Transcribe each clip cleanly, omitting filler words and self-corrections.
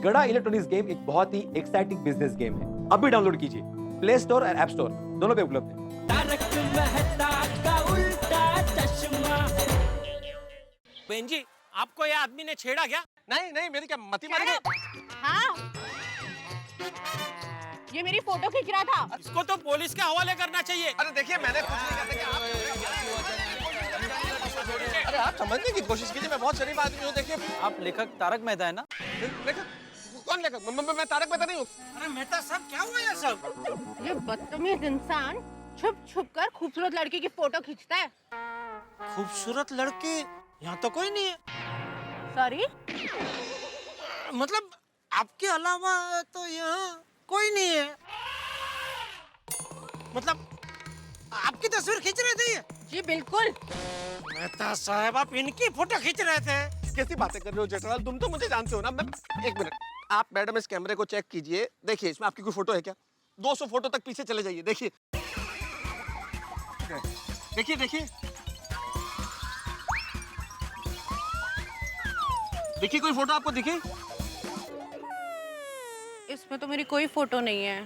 गड़ा electronics game एक बहुत ही एक्साइटिंग बिजनेस गेम है। अभी डाउनलोड कीजिए, प्ले स्टोर और ऐप स्टोर दोनों पे उपलब्ध है। तारक मेहता का उल्टा चश्मा। बहन जी, आपको ये आदमी ने छेड़ा क्या? नहीं नहीं, मेरी क्या मती मारी गई? हाँ, ये मेरी फोटो खींच रहा था। इसको तो पुलिस के हवाले करना चाहिए। अरे देखिए, मैंने कुछ नहीं करने की अरे आप समझने की कोशिश कीजिए, मैं बहुत शरीफ आदमी हूँ। देखिए, आप लेखक तारक मेहता है ना? लेखक? कौन लेखक? मैं तारक मेहता नहीं हूँ। अरे मेहता साहब, क्या हुआ ये सब? ये बदतमीज इंसान छुप छुप कर खूबसूरत लड़की की फोटो खींचता है। खूबसूरत लड़की यहाँ तो कोई नहीं है। सॉरी, मतलब आपके अलावा तो यहाँ कोई नहीं है। मतलब आपकी तस्वीर खींच रहे थे ये? जी बिल्कुल। मेहता साहब, आप इनकी फोटो खींच रहे थे? कैसी बातें कर रहे हो जेठालाल? तुम तो मुझे जानते हो ना। मैं एक मिनट, आप मैडम इस कैमरे को चेक कीजिए। देखिए, इसमें आपकी कोई फोटो है क्या? 200 फोटो तक पीछे चले जाइए। देखिए देखिए देखिए देखिए, कोई फोटो आपको दिखे? इसमें तो मेरी कोई फोटो नहीं है।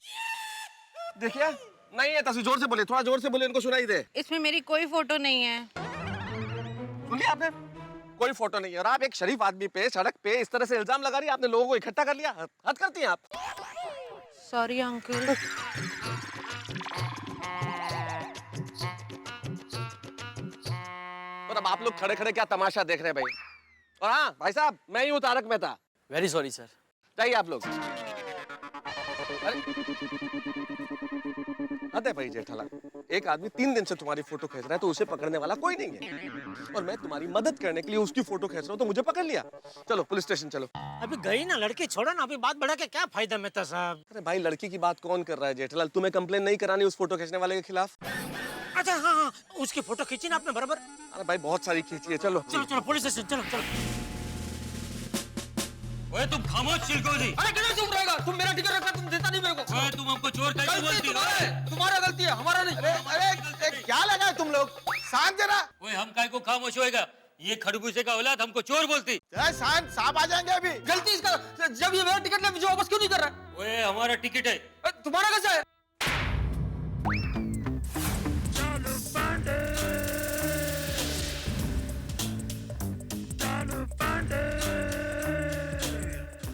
देखिए, नहीं है तस्वीर। जोर से बोले, थोड़ा जोर से बोले, इनको सुनाई दे। इसमें मेरी कोई फोटो नहीं है। सुन लिया आपने? कोई फोटो नहीं है। और आप एक शरीफ आदमी पे सड़क पे इस तरह से इल्जाम लगा रही है। आपने लोगों को इकट्ठा कर लिया। हद करती हैं आप। Sorry uncle. और अब आप लोग खड़े खड़े क्या तमाशा देख रहे हैं भाई? और हाँ भाई साहब, मैं ही हूँ Tarak Mehta. Very sorry sir. जाइए आप लोग। अरे हद है भाई जेठालाल, एक आदमी 3 दिन से तुम्हारी फोटो खींच रहा है तो उसे पकड़ने वाला कोई नहीं है। और मैं तुम्हारी मदद करने के लिए उसकी फोटो खींच रहा हूँ तो मुझे पकड़ लिया। चलो पुलिस स्टेशन चलो। अभी गई ना लड़की, छोड़ो ना। अभी बात बढ़ा के क्या फायदा मेहता साहब? अरे भाई, लड़की की बात कौन कर रहा है जेठालाल? तुम्हें कंप्लेन नहीं करानी उस फोटो खींचने वाले के खिलाफ? अच्छा हाँ हाँ, उसकी फोटो खींची ना आपने बराबर। अरे भाई, बहुत सारी खींची है। चलो चलो चलो पुलिस स्टेशन चलो चलो। ओए तुम खामोश चिलकोजी। अरे किधर चुप रहेगा? तुम मेरा टिकट रखा, तुम देता नहीं मेरे को। ओए तुम हमको चोर कैसे बोलती हो? तुम्हारा गलती है, हमारा नहीं। अरे क्या लगा है तुम लोग? शांत जरा। ओए हम काय को खामोश होएगा? ये खरबूजे का औलाद हमको चोर बोलती। शांत, साहब आ जाएंगे अभी। गलती इसका, जब ये मेरा टिकट ले मुझे वापस क्यों नहीं कर रहा? ओए हमारा टिकट है। तुम्हारा कैसा है?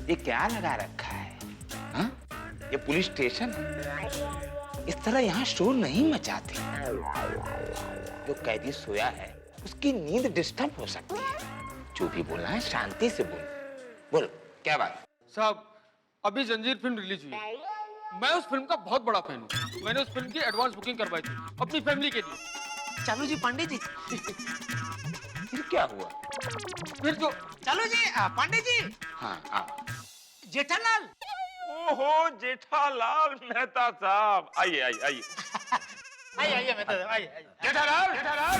ये क्या लगा रखा है? हाँ? ये पुलिस स्टेशन है। इस तरह यहाँ शोर नहीं मचाते। जो कैदी सोया है उसकी नींद डिस्टर्ब हो सकती है। जो भी बोलना है शांति से बोलो। बोलो, क्या बात? साहब, अभी जंजीर फिल्म रिलीज हुई। मैं उस फिल्म का बहुत बड़ा फैन हूँ। मैंने उस फिल्म की एडवांस बुकिंग करवाई थी अपनी फैमिली के लिए। चलो जी पांडे जी। फिर क्या हुआ? फिर जो चलो जी पांडे जी। हाँ, आओ। जेठालाल। ओहो जेठालाल मेहता साहब, आइए आइए आइए। आइए आइए मेहता साहब, आइए। जेठालाल जेठालाल,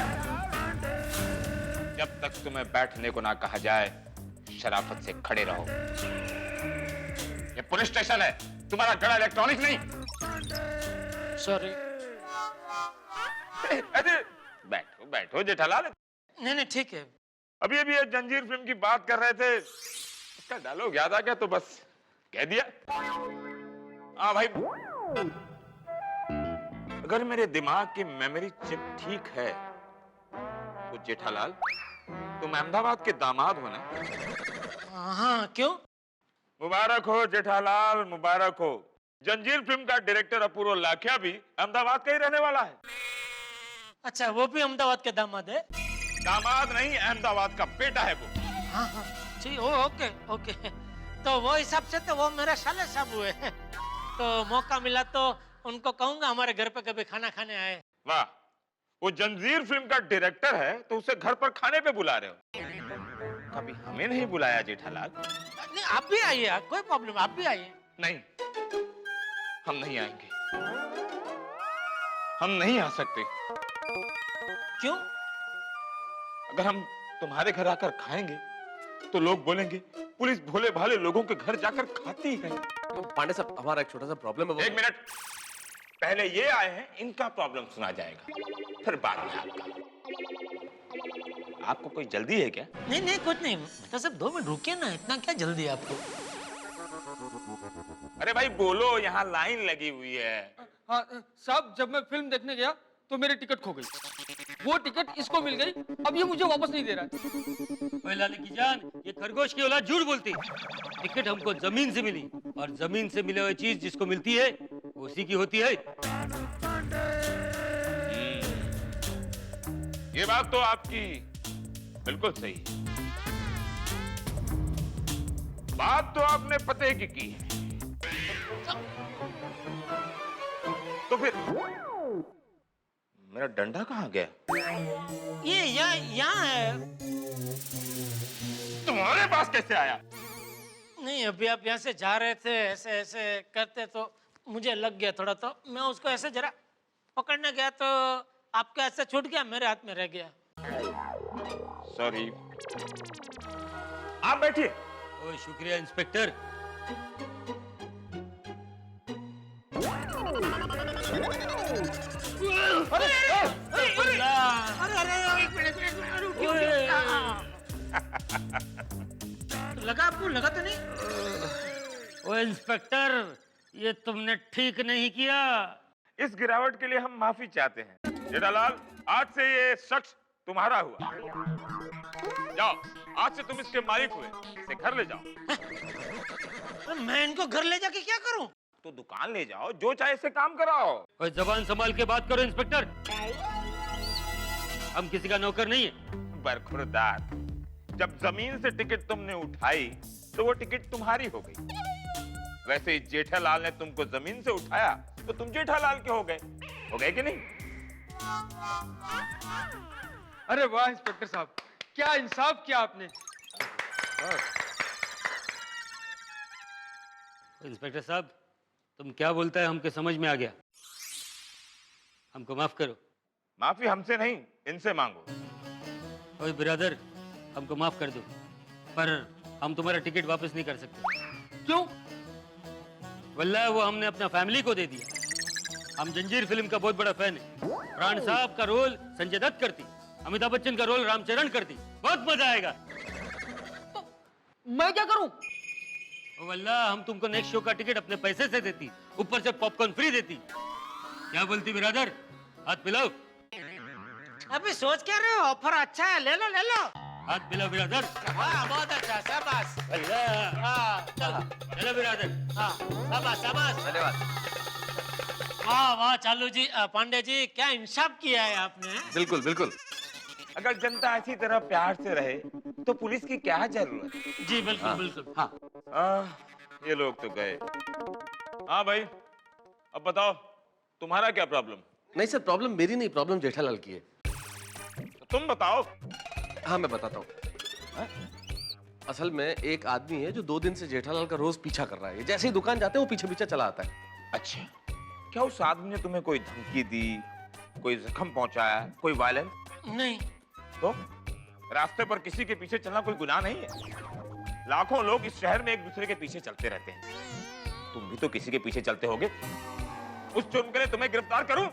जब तक तुम्हें बैठने को ना कहा जाए शराफत से खड़े रहो। ये पुलिस स्टेशन है, तुम्हारा गड़ा इलेक्ट्रॉनिक नहीं। सॉरी। अरे बैठो बैठो जेठालाल। नहीं नहीं ठीक है। अभी अभी ये जंजीर फिल्म की बात कर रहे थे, इसका डायलॉग याद आ गया तो बस कह दिया। हाँ भाई, अगर मेरे दिमाग की मेमोरी चिप ठीक है तो जेठालाल तुम अहमदाबाद के दामाद हो ना? हाँ क्यों? मुबारक हो जेठालाल, मुबारक हो। जंजीर फिल्म का डायरेक्टर अपूर्व लाखिया भी अहमदाबाद का ही रहने वाला है। अच्छा, वो भी अहमदाबाद के दामाद है? दामाद नहीं, अहमदाबाद का बेटा है वो। हाँ हाँ ठीक। ओके ओके, तो वो हिसाब से तो वो मेरे साले साहब हुए। तो मौका मिला तो उनको कहूंगा हमारे घर पे कभी खाना खाने आए। वाह, वो जंजीर फिल्म का डायरेक्टर है तो उसे घर पर खाने पे बुला रहे हो। कभी हमें नहीं बुलाया जेठालाल? नहीं, आप भी आइए, कोई प्रॉब्लम, आप भी आइए। नहीं, हम नहीं आएंगे। हम नहीं आ सकते। क्यों? अगर हम तुम्हारे घर आकर खाएंगे तो लोग बोलेंगे पुलिस भोले भाले लोगों के घर जाकर खाती है। तो पांडे साहब, हमारा एक छोटा सा प्रॉब्लम है। एक मिनट, पहले ये आए हैं, इनका प्रॉब्लम सुना जाएगा, फिर बाद में आपका। आपको कोई जल्दी है क्या? नहीं नहीं कुछ नहीं। मतलब सब 2 मिनट रुकिए ना, इतना क्या जल्दी है आपको? अरे भाई बोलो, यहाँ लाइन लगी हुई है। हाँ साहब, जब मैं फिल्म देखने गया तो मेरी टिकट खो गई। वो टिकट इसको मिल गई, अब ये मुझे वापस नहीं दे रहा है। ओए लाले की जान, ये खरगोश की औलाद झूठ बोलती। टिकट हमको जमीन से मिली, और जमीन से मिले हुए चीज जिसको मिलती है वो उसी की होती है। ये बात तो आपकी बिल्कुल सही है। बात तो आपने पते की है। तो फिर मेरा डंडा कहाँ गया? ये यहाँ है। तुम्हारे पास कैसे आया? नहीं, अभी आप यहाँ से जा रहे थे, ऐसे ऐसे करते तो मुझे लग गया थोड़ा, तो मैं उसको ऐसे जरा पकड़ने गया तो आपके हाथ से छूट गया, मेरे हाथ में रह गया। सॉरी। आप बैठिए। ओए शुक्रिया इंस्पेक्टर। लगा आपको? लगा तो नहीं? ओए इंस्पेक्टर, ये तुमने ठीक नहीं किया। इस गिरावट के लिए हम माफी चाहते हैं। जेठालाल, आज से ये शख्स तुम्हारा हुआ। जाओ, आज से तुम इसके मालिक हुए। इसे घर ले जाओ। मैं इनको घर ले जाके क्या करूं? तो दुकान ले जाओ, जो चाहे इससे काम कराओ। ओए जबान संभाल के बात करो इंस्पेक्टर। हम किसी का नौकर नहीं है। बरखुरदार, जब जमीन से टिकट तुमने उठाई तो वो टिकट तुम्हारी हो गई। वैसे ही जेठालाल ने तुमको जमीन से उठाया तो तुम जेठालाल के हो गए कि नहीं? अरे वाह इंस्पेक्टर साहब, क्या इंसाफ किया आपने। इंस्पेक्टर साहब, तुम क्या बोलता है हमको समझ में आ गया। हमको माफ करो। माफी हमसे नहीं, इनसे मांगो। ओए ब्रदर, हमको माफ कर दो, पर हम तुम्हारा टिकट वापस नहीं कर सकते। क्यों? वल्लाह वो हमने अपना फैमिली को दे दिया। हम जंजीर फिल्म का बहुत बड़ा फैन है। प्राण साहब का रोल संजय दत्त करती, अमिताभ बच्चन का रोल रामचरण करती। बहुत मजा आएगा। तो मैं क्या करूं? वल्लाह हम तुमको नेक्स्ट शो का टिकट अपने पैसे से देती, ऊपर से पॉपकॉर्न फ्री देती। क्या बोलती ब्रदर? हाथ पिलाओ। अभी सोच क्या रहे हो? ऑफर अच्छा है, ले लो ले लो। हाथ पिलाओ ब्रदर। वाह बहुत अच्छा, शाबाश। चलो चलो ब्रदर। शाबाश शाबाश। धन्यवाद। वाह वाह चालू जी, पांडे जी, क्या इंसाफ किया है आपने। बिल्कुल बिल्कुल। अगर जनता इसी तरह प्यार से रहे तो पुलिस की क्या जरूरत है? जी बिल्कुल बिल्कुल। हाँ ये लोग तो गए। हाँ भाई, अब बताओ तुम्हारा क्या प्रॉब्लम? नहीं सर, प्रॉब्लम मेरी नहीं, प्रॉब्लम जेठालाल की है। तो तुम बताओ। हाँ मैं बताता हूँ। असल में एक आदमी है जो 2 दिन से जेठालाल का रोज पीछा कर रहा है। जैसे ही दुकान जाते हैं वो पीछे पीछे चला आता है। अच्छा, क्या उस आदमी ने तुम्हें कोई धमकी दी, कोई जख्म पहुंचाया, कोई वायलेंस? नहीं। तो रास्ते पर किसी के पीछे चलना कोई गुनाह नहीं है। लाखों लोग इस शहर में एक दूसरे के पीछे चलते रहते हैं। तुम भी तो किसी के पीछे चलते होगे। उस जुर्म के लिए तुम्हें गिरफ्तार करूं?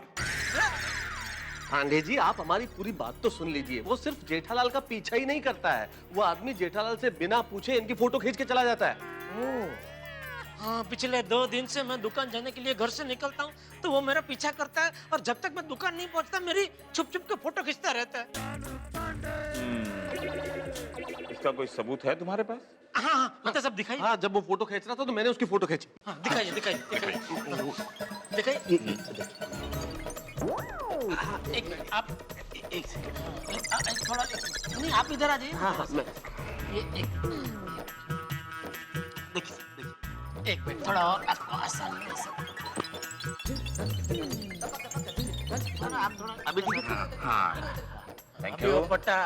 पांडे जी, आप हमारी पूरी बात तो सुन लीजिए। वो सिर्फ जेठालाल का पीछा ही नहीं करता है, वो आदमी जेठालाल से बिना पूछे इनकी फोटो खींच के चला जाता है। हाँ, पिछले 2 दिन से मैं दुकान जाने के लिए घर से निकलता हूँ तो वो मेरा पीछा करता है, और जब तक मैं दुकान नहीं पहुँचता मेरी छुप छुप के फोटो खींचता रहता है। इसका कोई सबूत है तुम्हारे पास? हाँ हाँ, मतलब सब दिखाइए। हाँ, जब वो फोटो खींच रहा था तो मैंने उसकी फोटो खींची। हाँ, दिखाइए दिखाइए दिखाइए दिखाइए। एक मिनट, आप एक सेकंड, थोड़ा नहीं, आप इधर आ जाइए। हाँ हाँ मैं ये देखिए एक मिनट, थोड़ा और आसान आप थोड़ा अभी ठीक है। हाँ, थैंक वो यू। पट्टा।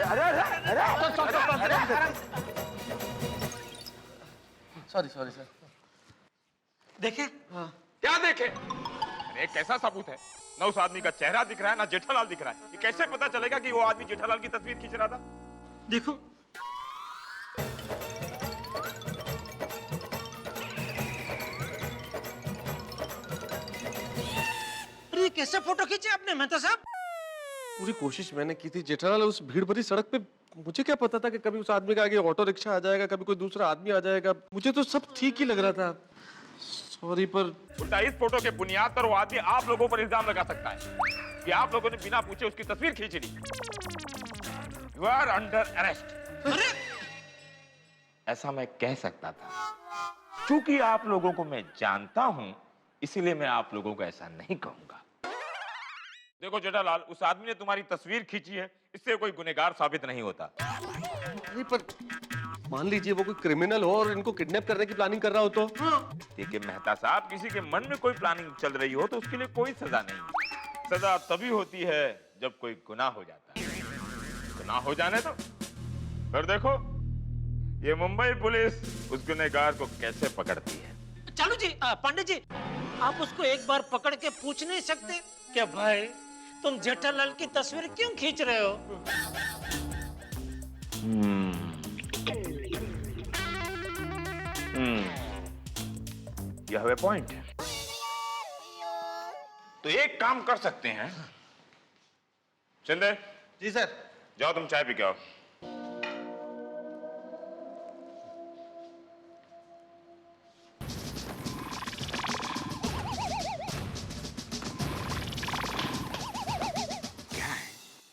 हटा हटा हटा हटा। Sorry sorry sir. देखे? क्या देखे? अरे कैसा सबूत है? ना उस आदमी का चेहरा दिख रहा है, ना जेठालाल दिख रहा है। ये कैसे पता चलेगा कि वो आदमी जेठालाल की तस्वीर खींच रहा था? देखो अरे कैसे फोटो खींचे आपने मेहता साहब? पूरी कोशिश मैंने की थी जेठालाल, उस भीड़ भरी सड़क पे मुझे क्या पता था कि कभी उस आदमी के आगे ऑटो रिक्शा आ जाएगा, कभी कोई दूसरा आदमी आ जाएगा। मुझे तो सब ठीक ही लग रहा था। सॉरी पर उल्टा इस फोटो के बुनियाद पर वो आदमी आप लोगों पर इल्जाम लगा सकता है कि आप लोगों ने बिना पूछे उसकी तस्वीर खींच ली। You are under arrest. अरे ऐसा मैं कह सकता था, क्योंकि आप लोगों को मैं जानता हूं, इसीलिए मैं आप लोगों को ऐसा नहीं कहूंगा। देखो जेठालाल, उस आदमी ने तुम्हारी तस्वीर खींची है, इससे कोई गुनहगार साबित नहीं होता। नहीं, पर मान लीजिए वो कोई क्रिमिनल हो और इनको किडनैप करने की प्लानिंग कर रहा हो तो? देखिए मेहता साहब, किसी के मन में कोई प्लानिंग चल रही हो तो उसके लिए कोई सजा नहीं। सजा तभी होती है जब कोई गुनाह हो जाता है। गुनाह हो जाने तो फिर देखो ये मुंबई पुलिस उस गुनहगार को कैसे पकड़ती है। चालू जी, पांडे जी, आप उसको एक बार पकड़ के पूछ नहीं सकते क्या भाई तुम जेठालाल की तस्वीर क्यों खींच रहे हो? यह है पॉइंट। तो एक काम कर सकते हैं, शिंदे जी सर। जाओ तुम चाय पी के आओ।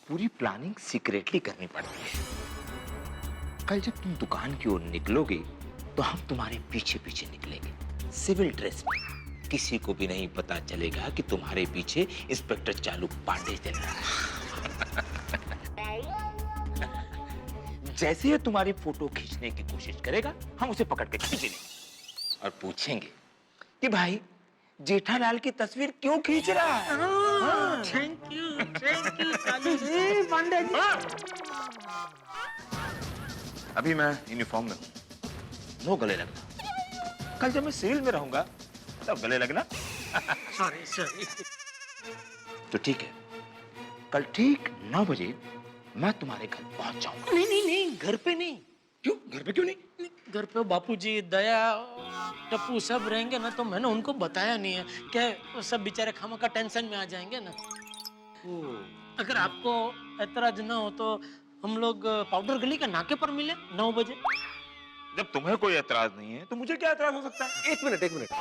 पूरी प्लानिंग सीक्रेटली करनी पड़ती है। कल जब तुम दुकान की ओर निकलोगे तो हम तुम्हारे पीछे पीछे निकलेंगे सिविल ड्रेस में। किसी को भी नहीं पता चलेगा कि तुम्हारे पीछे इंस्पेक्टर चालू पांडे चल रहा है। जैसे ही तुम्हारी फोटो खींचने की कोशिश करेगा, हम उसे पकड़ के खींच लेंगे और पूछेंगे कि भाई जेठालाल की तस्वीर क्यों खींच रहा है। थैंक यू चालू जी, पांडे जी। अभी मैं यूनिफॉर्म में हूं, नो गले लगना। कल जब मैं सिविल में रहूंगा तब गले लगना। सॉरी। तो ठीक है, कल ठीक 9 बजे मैं तुम्हारे घर पहुंच जाऊंगा। नहीं, घर पे नहीं। क्यों? घर पे क्यों नहीं? घर पे बापूजी, दया, टप्पू सब रहेंगे ना, तो मैंने उनको बताया नहीं है क्या, वो सब बेचारे खामा का टेंशन में आ जाएंगे ना। अगर आपको ऐतराज ना हो तो हम लोग पाउडर गली के नाके पर मिले 9 बजे। जब तुम्हें कोई एतराज नहीं है तो मुझे क्या एतराज हो सकता है? एक मिनट।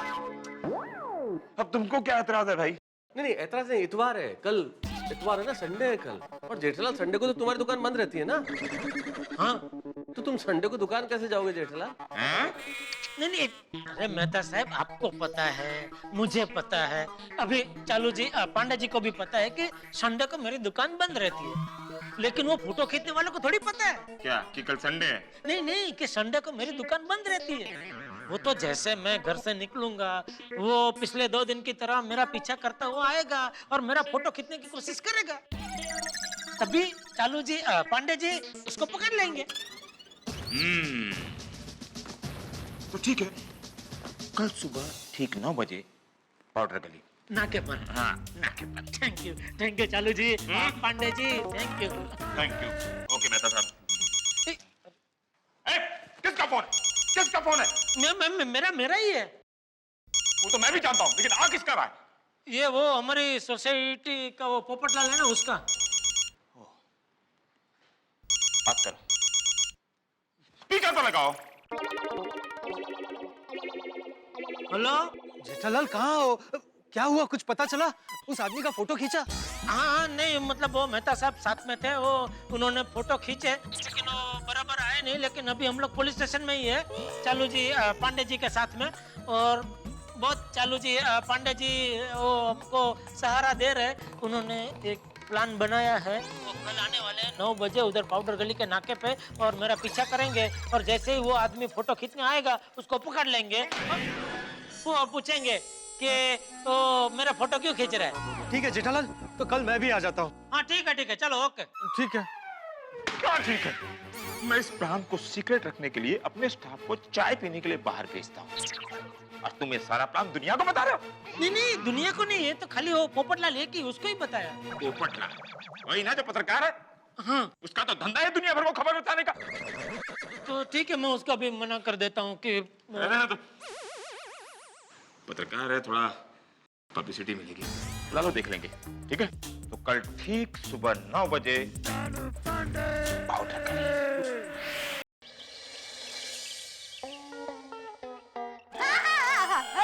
अब तुमको क्या एतराज है भाई? नहीं, ऐतराज नहीं, इतवार है कल। इतवार है ना, संडे है कल। और जेठालाल संडे को तो तुम्हारी दुकान बंद रहती है ना? हाँ, तो तुम संडे को दुकान कैसे जाओगे जेठालाल? नहीं, अरे मेहता साहब, आपको पता है, मुझे पता है, अभी चालू जी, पांडे जी को भी पता है कि संडे को मेरी दुकान बंद रहती है। लेकिन वो फोटो खींचने वालों को थोड़ी पता है क्या कि कल संडे है? नहीं, कि संडे को मेरी दुकान बंद रहती है। वो तो जैसे मैं घर से निकलूंगा, वो पिछले 2 दिन की तरह मेरा पीछा करता हुआ आएगा और मेरा फोटो खींचने की कोशिश करेगा। तभी चालू जी, पांडे जी उसको पकड़ लेंगे। तो ठीक है, कल सुबह ठीक 9 बजे पाउडर गली नाके पर। हाँ। नाके पर। Thank you Chalu ji, Pandey ji, thank you. Thank you. Okay Mehta साहब। किसका फोन है? किसका फोन है? मेरा ही है। वो तो मैं भी जानता हूँ, लेकिन आ किसका रहा है? ये वो हमारी सोसाइटी का वो पोपटलाल है ना, उसका। बात करो। स्पीकर तो लगाओ। हेलो। जेठालाल कहाँ हो? क्या हुआ, कुछ पता चला? उस आदमी का फोटो खींचा? हाँ, नहीं मतलब वो मेहता साहब साथ में थे, वो उन्होंने फोटो खींचे, लेकिन वो बराबर आए नहीं। लेकिन अभी हम लोग पुलिस स्टेशन में ही है, चालू जी, पांडे जी के साथ में। और बहुत चालू जी, पांडे जी वो हमको सहारा दे रहे। उन्होंने एक प्लान बनाया है, वो कल आने वाले हैं 9 बजे उधर पाउडर गली के नाके पे, और मेरा पीछा करेंगे। और जैसे ही वो आदमी फोटो खींचने आएगा, उसको पकड़ लेंगे। वो पूछेंगे कि तो मेरा फोटो क्यों खींच रहा है। ठीक है जेठालाल, तो कल मैं भी आ जाता हूँ। हाँ ठीक है, चलो ओके। ठीक है। क्या ठीक है? मैं इस प्लान को सीक्रेट रखने के लिए अपने स्टाफ को चाय पीने के लिए बाहर भेजता हूँ, और तुम ये सारा प्लान दुनिया को बता रहे हो? नहीं, दुनिया को नहीं है, तो खाली वो पोपटलाल एक ही, उसको ही बताया। पोपटलाल वही ना जो पत्रकार है? हाँ उसका तो धंधा है दुनिया भर को खबर बताने का। तो ठीक है, मैं उसका भी मना कर देता हूँ कि रहने दो। पत्रकार है, थोड़ा पब्लिसिटी मिलेगी, बुला लो, देख लेंगे। ठीक है, तो कल ठीक सुबह 9 बजे पाउडर करें।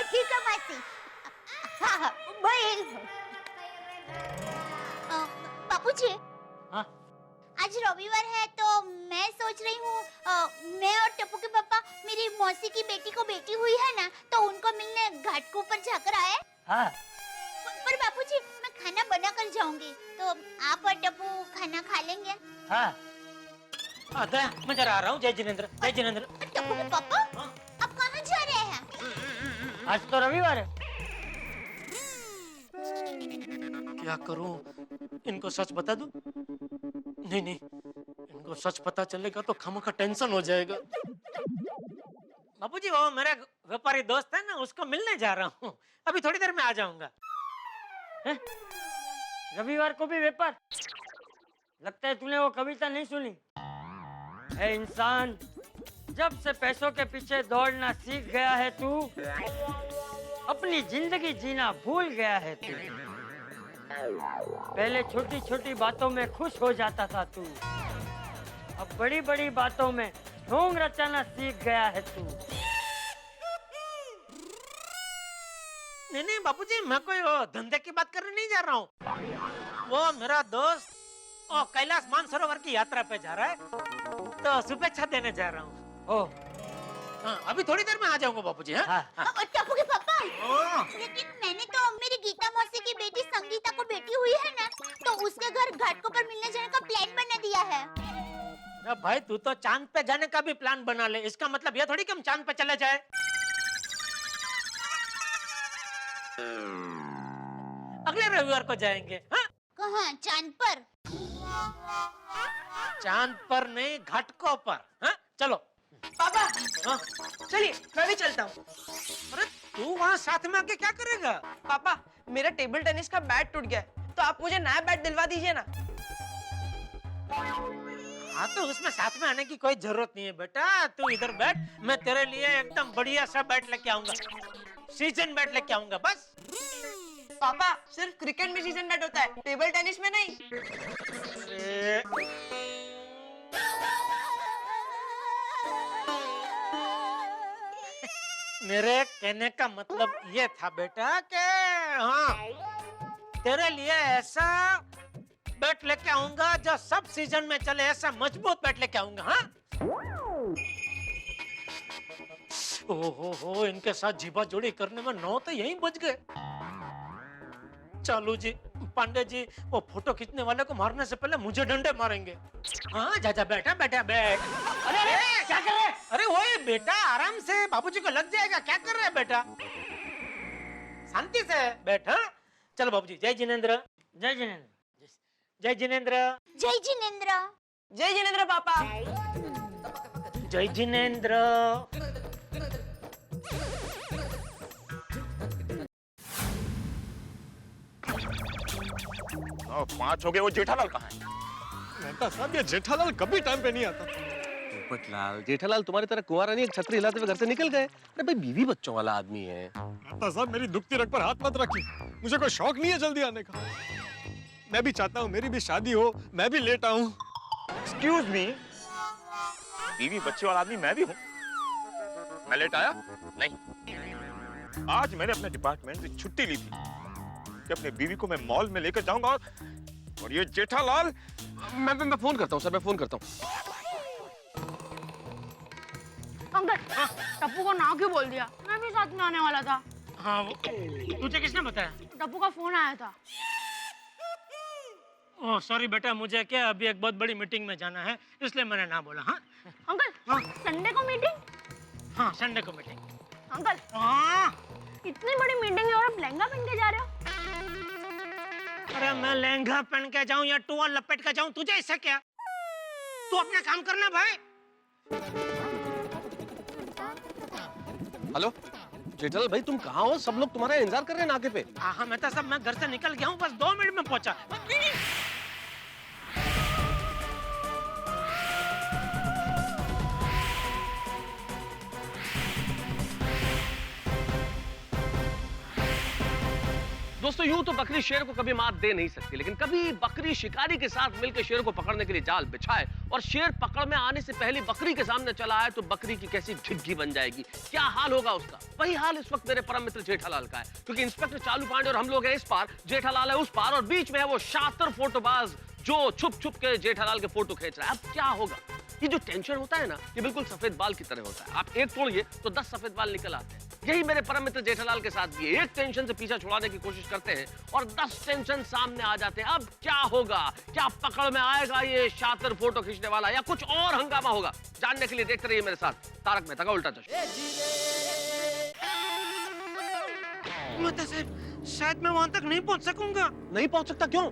ठीक है मासी। हाँ, बापूजी, हाँ? आज रविवार है तो मैं सोच रही हूँ मैं और टप्पू के पापा मेरी मौसी की बेटी को बेटी हुई है ना, तो उनको मिलने घाट के ऊपर जाकर आए। हाँ। पर बापूजी, मैं खाना बना कर जाऊंगी, तो आप और टप्पू खाना खा लेंगे? हाँ। आता मैं जरा आ रहा हूँ। जय जिनेंद्र, जय जिनेंद्र। टप्पू के पापा, आप कहाँ जा रहे हैं? आज तो रविवार है। क्या करूं? इनको सच बता दूं? नहीं नहीं, इनको सच पता चलेगा तो खामखा टेंशन हो जाएगा। बापूजी, वो मेरा व्यापारी दोस्त है ना, उसको मिलने जा रहा हूँ, अभी थोड़ी देर में आ जाऊंगा। हैं? रविवार को भी व्यापार? लगता है तूने वो कविता नहीं सुनी। है इंसान, जब से पैसों के पीछे दौड़ना सीख गया है तू, अपनी जिंदगी जीना भूल गया है तू। पहले छोटी छोटी बातों में खुश हो जाता था तू, अब बड़ी बड़ी बातों में ढोंग रचाना सीख गया है तू। नहीं नहीं बापूजी, मैं कोई वो धंधे की बात करने नहीं जा रहा हूँ। वो मेरा दोस्त ओ कैलाश मानसरोवर की यात्रा पे जा रहा है, तो शुभेच्छा देने जा रहा हूँ। ओ हाँ, अभी थोड़ी देर में आ जाऊंगा बापूजी। हाँ? और टप्पू के पापा, लेकिन मैंने तो मेरी गीता मौसी की बेटी संगीता को बेटी हुई है ना, तो उसके घर घाट को पर मिलने जाने का प्लान बना दिया है। अरे भाई, तू तो चांद पे जाने का भी प्लान बना ले, इसका मतलब ये थोड़ी कि हम चांद पे चले जाए। अगले रविवार को जाएंगे। हाँ? कहाँ? चांद पर? चांद पर नहीं, घाटकों पर। हाँ? चलो पापा, हाँ? चलिए मैं भी चलता हूँ। अरे तू वहाँ साथ में आके क्या करेगा? पापा, मेरा टेबल टेनिस का बैट टूट गया है, तो आप मुझे नया बैट दिलवा दीजिए ना। हाँ, तो उसमें साथ में आने की कोई जरूरत नहीं है बेटा, तू इधर बैठ, मैं तेरे लिए एकदम बढ़िया सा बैट लेके आऊंगा, सीजन बैट लेके आऊंगा बस। पापा, सिर्फ क्रिकेट में सीजन बैट होता है, टेबल टेनिस में नहीं। मेरे कहने का मतलब ये था बेटा कि हाँ, तेरे लिए ऐसा बैट लेके आऊंगा जो सब सीजन में चले, ऐसा मजबूत बैट लेके आऊंगा। हाँ? ओहो, इनके साथ जीबा जोड़ी करने में 9 तो यहीं बज गए। चालू जी, पांडे जी, वो फोटो खींचने वाले को मारने से पहले मुझे डंडे मारेंगे। हाँ, जा बेटा, बैठ। अरे क्या कर रहे? अरे वही बेटा, आराम से, बाबूजी को लग जाएगा। क्या कर रहे हैं बेटा? शांति से बैठ। हाँ? चलो बाबूजी, जय जिनेंद्र। जय जिनेंद्र। जय जिनेंद्र। जय जिनेंद्र। जय जिनेंद्र पापा। जय जिनेंद्र। 5 हो गए, वो जेठालाल कहाँ है? मेहता साहब, ये जेठालाल कभी टाइम पे नहीं आता। पोपटलाल, जेठालाल तुम्हारी तरह कुंवारा नहीं, एक छतरी हिलाते हुए घर से निकल गए। अरे भाई, बीवी बच्चों वाला आदमी है। मेहता साहब, मेरी दुखती रग पर हाथ मत रखिए, मुझे कोई शौक नहीं है जल्दी आने का। मैं भी चाहता हूँ मेरी भी शादी हो, मैं भी लेट आऊं। एक्सक्यूज मी, बीवी बच्चे वाला आदमी मैं भी हूँ। मैं लेट आया नहीं। आज मैंने अपने डिपार्टमेंट से छुट्टी ली थी कि अपने बीवी को मैं मॉल में लेकर जाऊंगा, और ये जेठालाल। मैं फोन करता हूँ सर, मैं फोन करता हूँ। अंकल, टप्पू को ना क्यों बोल दिया? मैं भी साथ में आने वाला था। हाँ, तुझे किसने बताया? टप्पू का फोन आया था। ओह सॉरी बेटा, मुझे क्या अभी एक बहुत बड़ी मीटिंग में जाना है, इसलिए मैंने ना बोला। हाँ अंकल, संडे को मीटिंग? हाँ, संडे को मीटिंग। अंकल, इतनी बड़ी मीटिंग है और आप लहंगा पहन के जा रहे हो? अरे मैं लहंगा पहन के जाऊं या टोवल लपेट के जाऊं, तुझे इससे क्या? तू अपना काम करना भाई। हेलो जेठालाल भाई, तुम कहाँ हो? सब लोग तुम्हारा इंतजार कर रहे हैं नाके पे। हाँ मेहता साहब, मैं घर से निकल गया हूँ, बस 2 मिनट में पहुंचा। दोस्तों यूं तो बकरी शेर को कभी मात दे नहीं सकती, लेकिन कभी बकरी शिकारी के साथ मिलकर शेर को पकड़ने के लिए जाल बिछाए और शेर पकड़ में आने से पहले बकरी के सामने चला आए तो बकरी की कैसी झिग्गी बन जाएगी, क्या हाल होगा उसका। वही हाल इस वक्त मेरे परम मित्र जेठालाल का है, क्योंकि इंस्पेक्टर चालू पांडे और हम लोग हैं इस पार, जेठालाल है उस पार, और बीच में है वो शातिर फोटोबाज जो छुप छुप के जेठालाल के फोटो खींच रहा है। अब क्या होगा? ये जो टेंशन होता है ना, ये बिल्कुल सफेद बाल की तरह होता है। आप एक तोड़िए तो 10 सफेद बाल निकल आते हैं। यही मेरे परम मित्र जेठालाल के साथ भी है। एक टेंशन से पीछा छुड़ाने की कोशिश करते हैं और 10 टेंशन सामने आ जाते हैं। अब क्या होगा? क्या पकड़ में आएगा ये शातिर फोटो खींचने वाला, या कुछ और हंगामा होगा? जानने के लिए देखते रहिए मेरे साथ तारक मेहता का उल्टा चश्मा। मेहता साहब, शायद मैं वहां तक नहीं पहुंच सकूंगा। नहीं पहुंच सकता? क्यों?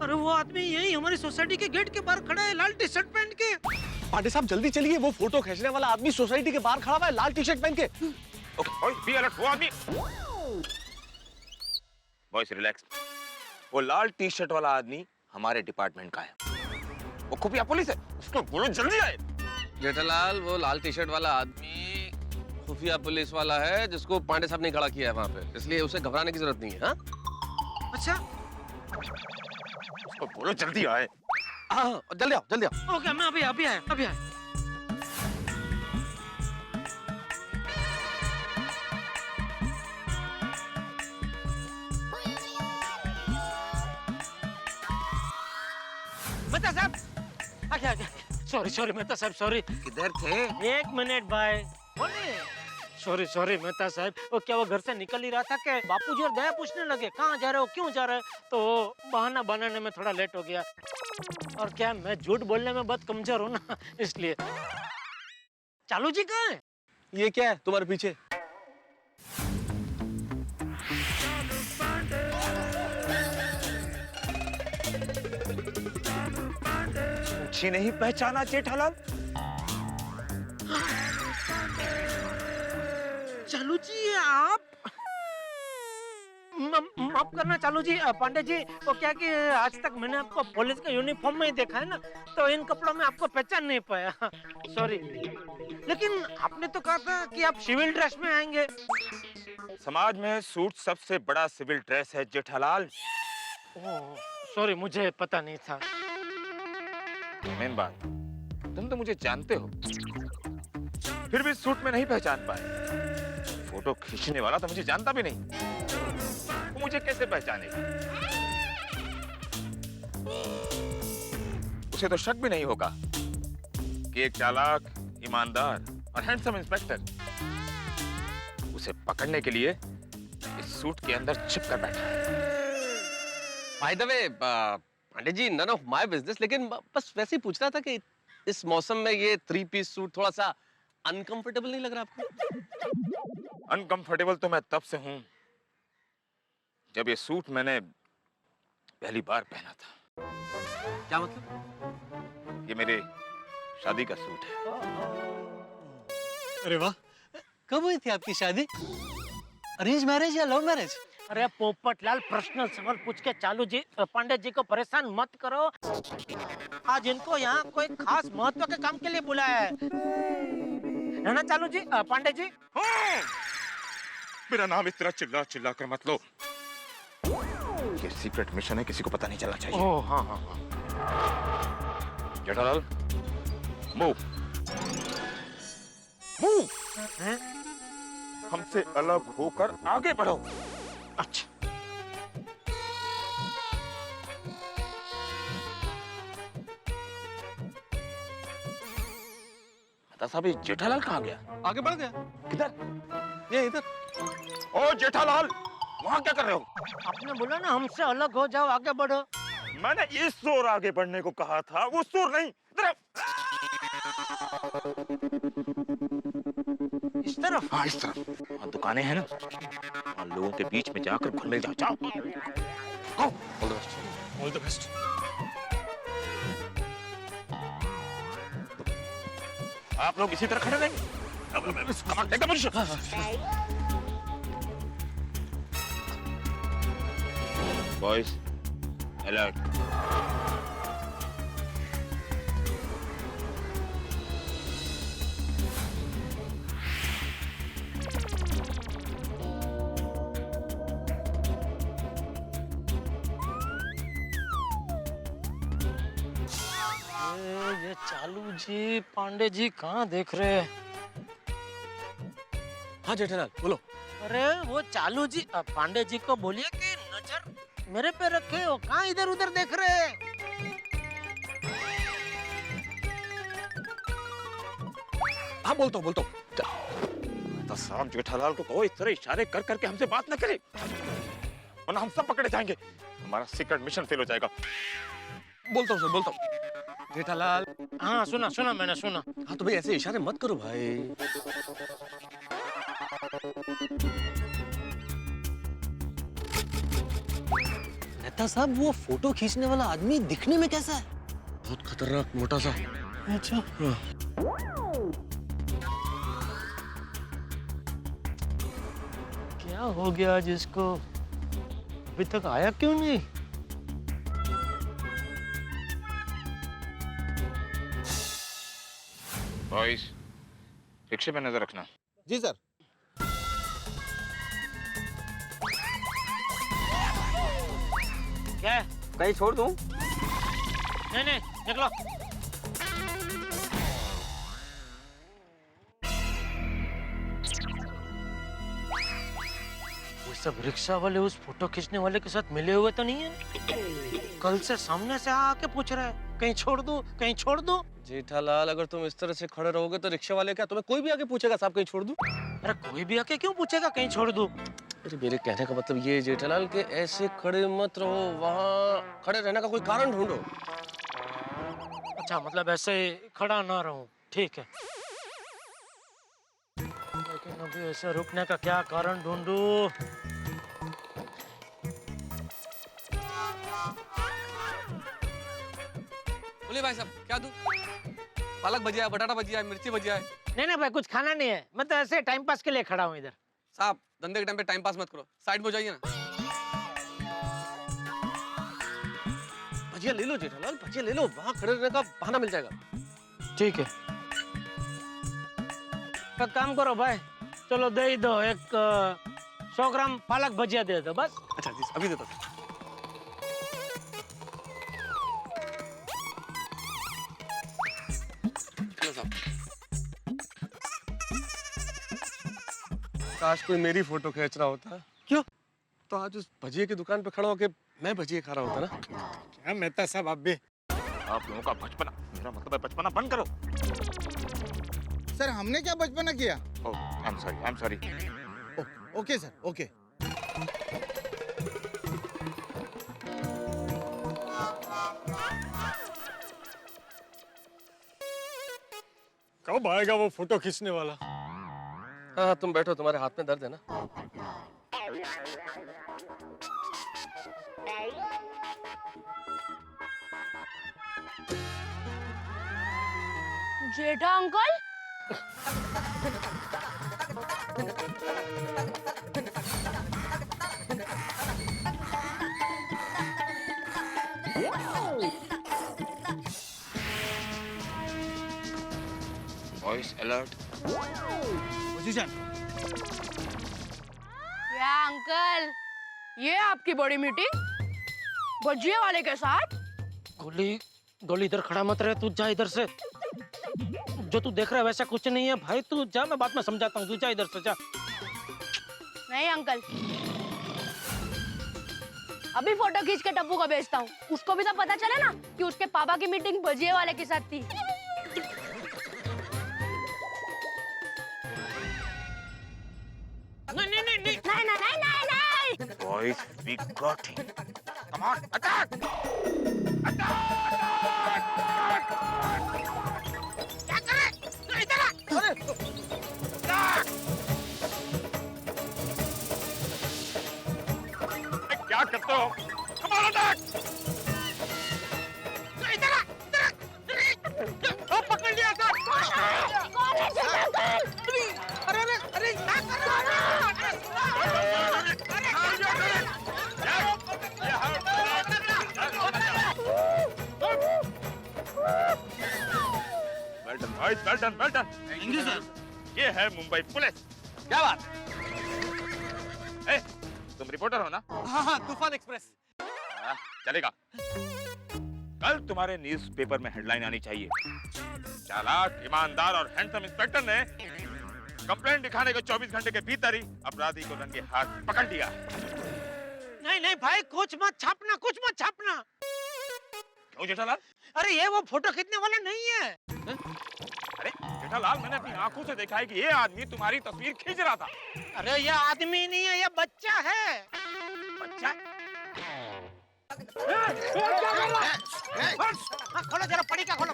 अरे वो आदमी यही हमारी सोसाइटी के गेट के बाहर खड़ा है, लाल टी शर्ट पहन के। पांडे साहब जल्दी चलिए, वो फोटो खींचने वाला आदमी सोसाइटी के बाहर खड़ा हुआ है लाल टी शर्ट पहन के। ओके, ओए, बी अलर्ट, वो आदमी। Boys relax. वो लाल टी शर्ट वाला आदमी हमारे डिपार्टमेंट का है, वो खुफिया पुलिस है, उसको बोलो जल्दी आए। जेठालाल, वो लाल टी शर्ट वाला आदमी खुफिया पुलिस वाला है जिसको पांडे साहब ने खड़ा किया है वहां पे, इसलिए उसे घबराने की जरूरत नहीं है। हाँ? अच्छा, उसको बोलो जल्दी आए। हाँ, जल्दी आओ, जल्दी आओ। ओके, मैं अभी आया। मेहता साहब, आगे। सॉरी मेहता साहब, सॉरी। किधर थे? 1 मिनट भाई, बोलिए। सॉरी मेहता साहब, वो क्या वो घर से निकल ही रहा था कि बापूजी और दया पूछने लगे कहाँ जा रहे हो, क्यों जा रहे हो, तो बहाना बनाने में थोड़ा लेट हो गया। और क्या मैं झूठ बोलने में बहुत कमजोर हूँ ना, इसलिए। चालू जी कहाँ है? ये क्या है तुम्हारे पीछे? अच्छी नहीं पहचाना जेठालाल? चालू जी आप? माफ करना चालू जी, पांडे जी, वो क्या कि आज तक मैंने आपको पुलिस का यूनिफॉर्म में ही देखा है ना, तो इन कपड़ों में आपको पहचान नहीं पाया, सॉरी। लेकिन आपने तो कहा था कि आप सिविल ड्रेस में आएंगे। समाज में सूट सबसे बड़ा सिविल ड्रेस है जेठालाल। ओह, सॉरी, मुझे पता नहीं था। मेन बात, तुम तो मुझे जानते हो, फिर भी सूट में नहीं पहचान पाए। फोटो खींचने वाला तो मुझे जानता भी नहीं, वो मुझे कैसे पहचानेगा? उसे तो शक भी नहीं होगा कि एक चालाक, ईमानदार और हैंडसम इंस्पेक्टर उसे पकड़ने के लिए इस सूट के अंदर छिप कर बैठा है। By the way Pandey ji, none of my business, लेकिन बस वैसे ही पूछ रहा था कि इस मौसम में ये 3 पीस सूट थोड़ा सा अनकंफर्टेबल नहीं लग रहा आपको? अनकंफर्टेबल तो मैं तब से हूं जब ये सूट मैंने पहली बार पहना था। क्या मतलब? ये मेरे शादी का सूट है। अरे वाह, कब हुई थी आपकी शादी? अरेंज मैरिज या लव मैरिज? अरे पोपटलाल, पर्सनल सवाल पूछ के चालू जी, पांडे जी को परेशान मत करो। आज इनको यहाँ कोई खास महत्व के काम के लिए बुलाया है ना चालू जी, पांडे जी? हाँ! मेरा नाम इस तरह चिल्ला चिल्ला कर मत लो, ये सीक्रेट मिशन है, किसी को पता नहीं चलना चाहिए। ओह हाँ। जेठालाल, मूव। मूव। हमसे अलग होकर आगे बढ़ो। अच्छा। साहब, ये जेठालाल कहाँ गया? आगे बढ़ गया। किधर? ये इधर। ओ जेठालाल, वहाँ क्या कर रहे हो? आपने बोला ना हमसे अलग हो जाओ, आगे बढ़ो। मैंने इस ओर आगे बढ़ने को कहा था, वो ओर नहीं। इधर इस तरफ? हाँ, इस तरफ। वहाँ दुकानें हैं ना, वहाँ लोगों के बीच में जाकर घुल मिल जाओ। जाओ। All the best. All the best. आप लोग इसी तरह खड़े रहेंगे? Kamal, take the position. Boys, alert. अरे ये चालू जी पांडे जी कहाँ देख रहे हैं? हाँ जेठालाल बोलो। अरे वो चालू जी पांडे जी को बोलिए कि नजर मेरे पे रखे हो, कहाँ इधर उधर देख रहे हैं? हाँ बोलता हूँ। तो साहब जेठालाल को कहो इस तरह इशारे कर करके हमसे बात न करे, वरना हम सब पकड़े जाएंगे, हमारा सीक्रेट मिशन फेल हो जाएगा। बोलता हूँ सर, बोलता हूँ। जेठालाल। हाँ सुना मैंने सुना। हाँ तो भाई ऐसे इशारे मत करो भाई। नेता साहब वो फोटो खींचने वाला आदमी दिखने में कैसा है? बहुत खतरनाक मोटा सा। अच्छा। क्या हो गया आज इसको? अभी तक आया क्यों नहीं? बॉयज रिक्शे पे नजर रखना। जी सर। क्या है? कहीं छोड़ दूं? नहीं निकलो। ये सब रिक्शा वाले उस फोटो खींचने वाले के साथ मिले हुए तो नहीं है? कल से सामने से आके पूछ रहा है कहीं छोड़ दूं? जेठालाल अगर तुम इस तरह से खड़े रहोगे तो रिक्शा वाले क्या तुम्हें कोई भी आके पूछेगा साहब कहीं छोड़ दूं? अरे कोई भी आके क्यों पूछेगा कहीं छोड़ दूं? अरे मेरे कहने का मतलब ये जेठालाल के ऐसे खड़े मत रहो, वहाँ खड़े रहने का कोई कारण ढूंढो। अच्छा मतलब ऐसे खड़ा ना रहूं, ठीक है। लेकिन अभी ऐसे रुकने का क्या कारण ढूंढूं? बोलिए भाई साहब क्या दूं? पालक भजिया, बटाटा भजिया, मिर्ची भजिया है। नहीं भाई कुछ खाना नहीं है, मैं तो ऐसे टाइम पास के लिए खड़ा हूँ इधर। साहब धंधे के टाइम पे टाइम पास मत करो, साइड में हो जाइए ना। भजिया ले लो जेठालाल, भजिया ले लो, वहाँ खड़े रहने का बहाना मिल जाएगा। ठीक है तो काम करो भाई, चलो दे ही दो, एक 100 ग्राम पालक भजिया दे दो बस। अच्छा जी अभी देता हूँ। काश कोई मेरी फोटो खींच रहा होता। क्यों? तो आज उस भजिए की दुकान पे खड़ा होके मैं भजिए खा रहा होता ना। क्या मेहता साहब आप भी? आप लोगों का बचपना, मेरा मतलब है बचपना बंद करो। सर हमने क्या बचपना किया? Oh I am sorry. Okay sir okay. कब आएगा वो फोटो खींचने वाला? हाँ तुम बैठो, तुम्हारे हाथ में दर्द है ना। जेठा अंकल वॉइस अलर्ट। पोजीशन। क्या अंकल, ये आपकी बड़ी मीटिंग भजिए वाले के साथ? गोली इधर खड़ा मत रहे, तू जा इधर से। जो तू देख रहा है वैसा कुछ नहीं है भाई, तू जा, मैं बाद में समझाता हूँ, तू जा इधर से जा। नहीं अंकल, अभी फोटो खींच के टप्पू को भेजता हूँ, उसको भी तो पता चले ना कि उसके पापा की मीटिंग भजिए वाले के साथ थी। नहीं। Boys, we got him. Come on, attack! Attack! क्या कर रहे? तू इधर आ! Attack! क्या करते हो? Come on, attack! तू इधर आ! पकड़ लिया सर! अरे क्या कर रहे Well done. Thank you sir. ये है मुंबई पुलिस। क्या बात? ए, तुम रिपोर्टर हो ना? हाँ तूफान एक्सप्रेस। चलेगा। कल तुम्हारे न्यूज़पेपर में हेडलाइन आनी चाहिए, चालाक, ईमानदार और हैंडसम इंस्पेक्टर ने कंप्लेंट दिखाने के 24 घंटे के भीतर ही अपराधी को रंगे हाथ पकड़ लिया। नहीं नहीं भाई, कुछ मत छापना, कुछ मत छापना। क्यों जेठालाल? अरे ये वो फोटो खींचने वाला नहीं है। अरे जेठालाल, मैंने अपनी आंखों से देखा है कि ये आदमी तुम्हारी तस्वीर खींच रहा था। अरे ये आदमी नहीं है, ये बच्चा है। बच्चा? खोलो जरा, पड़ी का खोलो।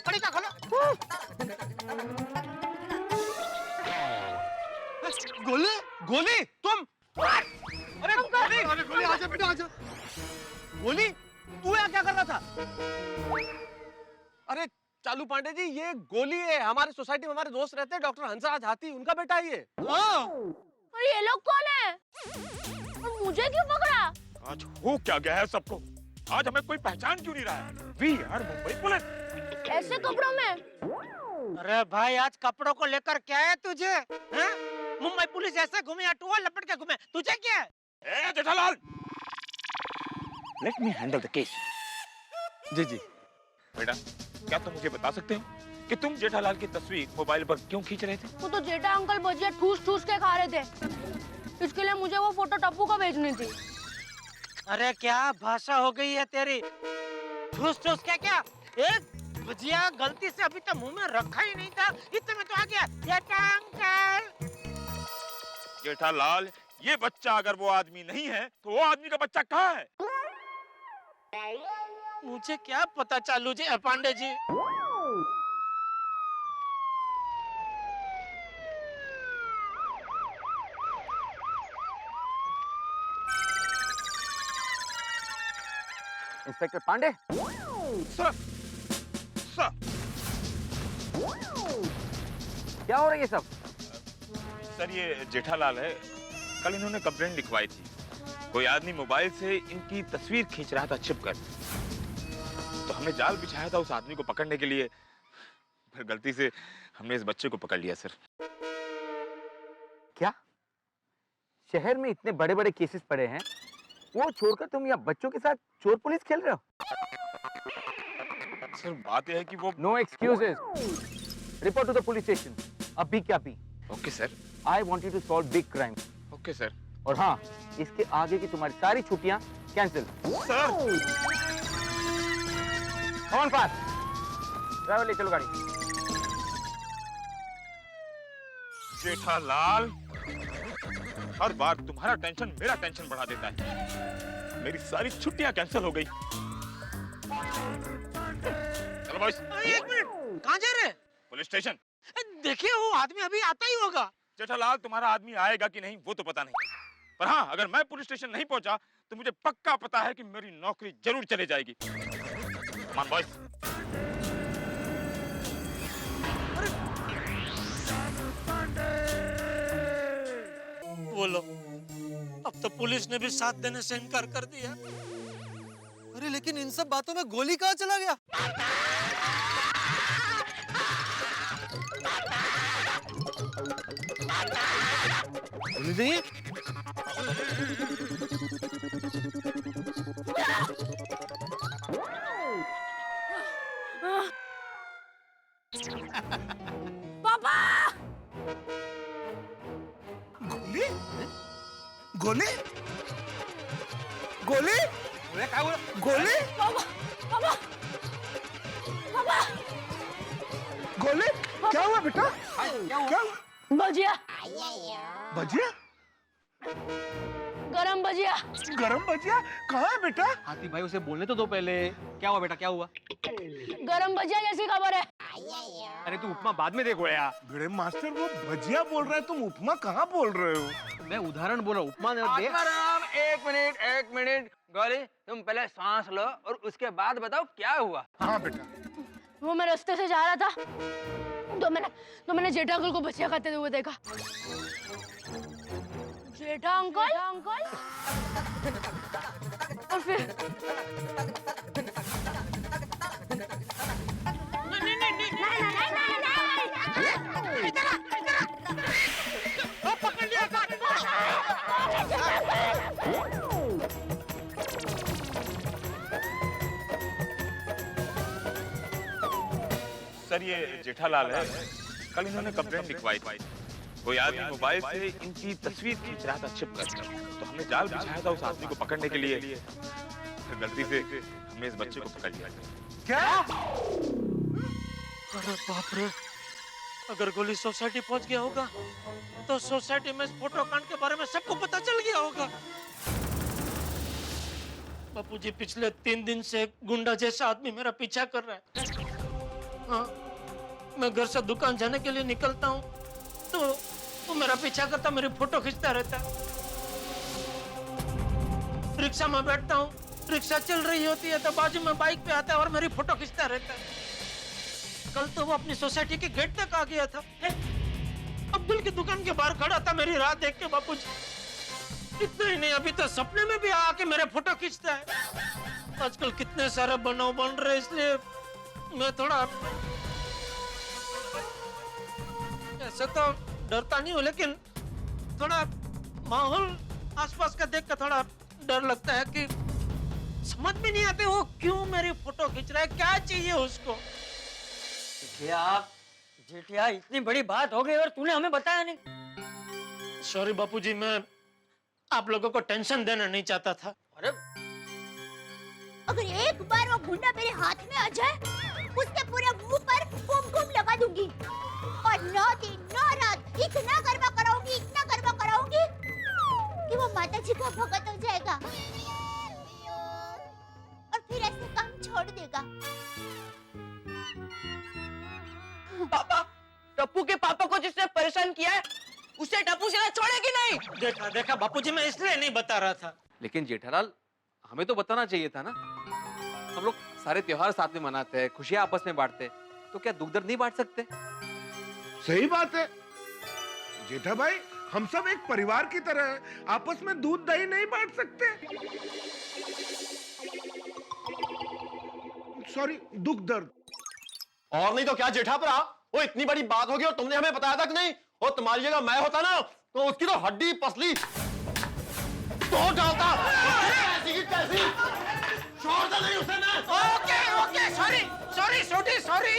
गोली तुम? अरे गोली आजा बेटा आजा। गोली तू यहाँ क्या कर रहा था? अरे चालू पांडे जी, ये गोली है, हमारे सोसाइटी में हमारे दोस्त रहते हैं, डॉक्टर हंसराज हाथी, उनका बेटा है ये। और ये लोग कौन है? और मुझे क्यों पकड़ा? आज हो क्या गया है सबको? आज हमें कोई पहचान क्यों नहीं रहा है? We are Mumbai police. ऐसे कपड़ों में? अरे भाई, आज कपड़ों को लेकर क्या है तुझे? हैं? मुंबई पुलिस ऐसे घूमे या टुआ लपट के घूमे, तुझे क्या है? ए Jethalal, let me handle the case. जी जी। बेटा, क्या तुम मुझे बता सकते हो कि तुम जेठालाल की तस्वीर मोबाइल पर क्यों खींच रहे थे? वो तो जेठा अंकल भजिया ठूस के खा रहे थे, इसके लिए मुझे वो फोटो टप्पू को भेजनी थी। अरे क्या भाषा हो गई है तेरी? ठूस के क्या? एक भजिया गलती से अभी तक मुंह में रखा ही नहीं था, इतने में तो आ गया जेठा अंकल। जेठालाल, ये बच्चा अगर वो आदमी नहीं है तो वो आदमी का बच्चा कहाँ है? मुझे क्या पता चालू जी, पांडे जी। इंस्पेक्टर पांडे? सर, सर, क्या हो रहा है ये सब? सर ये जेठालाल है, कल इन्होंने कंप्लेंट लिखवाई थी। कोई आदमी मोबाइल से इनकी तस्वीर खींच रहा था छिपकर, तो हमने जाल बिछाया था उस आदमी को पकड़ने के लिए, फिर गलती से हमने इस बच्चे को पकड़ लिया सर। क्या शहर में इतने बड़े बड़े केसेस पड़े हैं, वो छोड़कर तुम यहाँ बच्चों के साथ चोर पुलिस खेल रहे हो? सर बात यह है कि वो... no excuses, report to the police station अभी क्या अभी। Okay sir. I want you to solve big crime. Okay sir. और हाँ, इसके आगे की तुम्हारी सारी छुट्टियां cancel. Sir on pass, driver ले चलो गाड़ी। जेठालाल, हर बार तुम्हारा टेंशन मेरा टेंशन बढ़ा देता है। मेरी सारी छुट्टियां कैंसिल हो गई। चलो बॉयज। एक मिनट, कहाँ जा रहे? Police station. देखिए वो आदमी अभी आता ही होगा। जेठालाल, तुम्हारा आदमी आएगा कि नहीं वो तो पता नहीं, पर हाँ, अगर मैं पुलिस स्टेशन नहीं पहुंचा तो मुझे पक्का पता है कि मेरी नौकरी जरूर चली जाएगी। Come on, boys. बोलो, अब तो पुलिस ने भी साथ देने से इनकार कर दिया। अरे लेकिन इन सब बातों में गोली कहाँ चला गया? गोली नहीं है? पापा! गोली? गोली? गोली? गोली? पापा! पापा! पापा! गोली? क्या हुआ बेटा? क्या हुआ? भजिया! भजिया? गरम भजिया! गरम भजिया? कहाँ है बेटा? हाथी भाई उसे बोलने तो दो पहले। क्या हुआ बेटा, क्या हुआ? गरम भजिया जैसी खबर है। अरे तू उपमा बाद में देखो यार। बड़े मास्टर, वो भजिया बोल रहा है, तुम उपमा कहाँ बोल रहे हो? मैं उदाहरण बोल रहा हूँ, उपमा नहीं। आत्माराम, एक मिनट। गौरी, तुम पहले सांस लो और उसके बाद बताओ क्या हुआ। हाँ बेटा। वो मैं रास्ते से जा रहा था तो मैंने जेठा अंकल को भजिया खाते हुए देखा। जेठा अंकल और फिर पकड़ लिया। सर ये जेठालाल है। कल इन्होंने कंप्लेंट लिखवाई थी। कोई आदमी मोबाइल से इनकी तस्वीर खींच रहा था छिप कर, तो हमने जाल बिछाया था उस आदमी को पकड़ने के लिए। फिर गलती से हमने इस बच्चे को पकड़ लिया। क्या? अरे बाप रे, अगर गोली सोसाइटी पहुंच गया होगा तो सोसाइटी में इस फोटो कांड के बारे में सबको पता चल गया होगा। बापूजी पिछले 3 दिन से गुंडा जैसा आदमी मेरा पीछा कर रहा है। हाँ, मैं घर से दुकान जाने के लिए निकलता हूँ तो वो मेरा पीछा करता, मेरी फोटो खींचता रहता है। रिक्शा में बैठता हूँ, रिक्शा चल रही होती है तो बाजू में बाइक पे आता है और मेरी फोटो खींचता रहता है। कल तो वो अपनी सोसाइटी के गेट तक आ गया था। अब्दुल की दुकान के बाहर खड़ा था मेरी राह देख के बापूजी। इतना ही नहीं, अभी तो सपने में भी आके मेरे फोटो खींचता है। आजकल कितने सारे बनाव बन रहे, इसलिए मैं थोड़ा ऐसे तो डरता नहीं हूँ, लेकिन थोड़ा माहौल आसपास का देख कर थोड़ा डर लगता है कि समझ में नहीं आते वो क्यों मेरी फोटो खींच रहा है, क्या चाहिए उसको। जेठिया इतनी बड़ी बात हो गई और तूने हमें बताया नहीं। सॉरी बापूजी, मैं आप लोगों को टेंशन देना नहीं चाहता था। अरे अगर एक बार वो गुंडा मेरे हाथ में आ जाए, उसके पूरे मुंह पर कुमकुम लगा दूंगी और 9 दिन 9 रात इतना गरबा कराऊंगी कि वो माता जी का भगत हो जाएगा और फिर ऐसे काम छोड़ देगा। पापा, टप्पू के पापा को जिसने परेशान किया है उसे टप्पू से छोड़ेगी नहीं। देखा बापूजी, मैं इसलिए नहीं बता रहा था। लेकिन जेठालाल, हमें तो बताना चाहिए था ना। हम लोग सारे त्योहार साथ में मनाते हैं, खुशियां आपस में बांटते हैं, तो क्या दुख दर्द नहीं बांट सकते? सही बात है जेठा भाई, हम सब एक परिवार की तरह हैं, आपस में दूध दही नहीं बांट सकते। सॉरी, दुख दर्द। और नहीं तो क्या जेठा पर वो इतनी बड़ी बात होगी और तुमने हमें बताया था कि नहीं? और तुम्हारी जगह मैं होता ना तो उसकी तो हड्डी पसली तोड़ डालता। ऐसी की तैसी छोड़ता नहीं उसे मैं। Okay, sorry.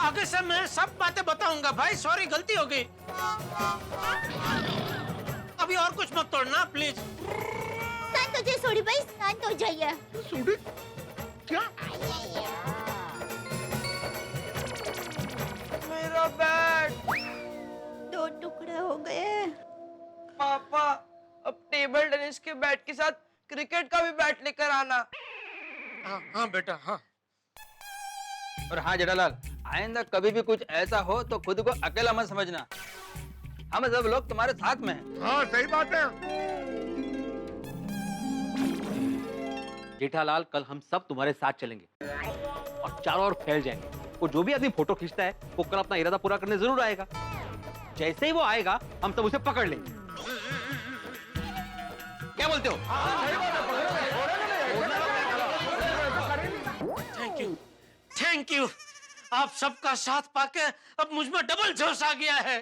आगे से मैं सब बातें बताऊंगा भाई। सॉरी, गलती हो गई। अभी और कुछ मत तोड़ना प्लीज। शांत हो जाइए सोडी भाई, शांत हो जाइए। सोडी क्या? मेरा बैट 2 टुकड़े हो गए। पापा, अब टेबल टेनिस के बैट के साथ क्रिकेट का भी बैट लेकर आना। हाँ बेटा, हाँ। और हाँ जेठालाल, आइंदा कभी भी कुछ ऐसा हो तो खुद को अकेला मत समझना, हम सब लोग तुम्हारे साथ में हैं। हाँ सही बात है। जेठालाल, कल हम सब तुम्हारे साथ चलेंगे और चारों ओर फैल जाएंगे। वो जो भी आदमी फोटो खींचता है वो कल अपना इरादा पूरा करने जरूर आएगा। जैसे ही वो आएगा हम सब उसे पकड़ लेंगे। क्या बोलते हो? Thank you. आप सबका साथ पाके अब मुझ में डबल जोश आ गया है।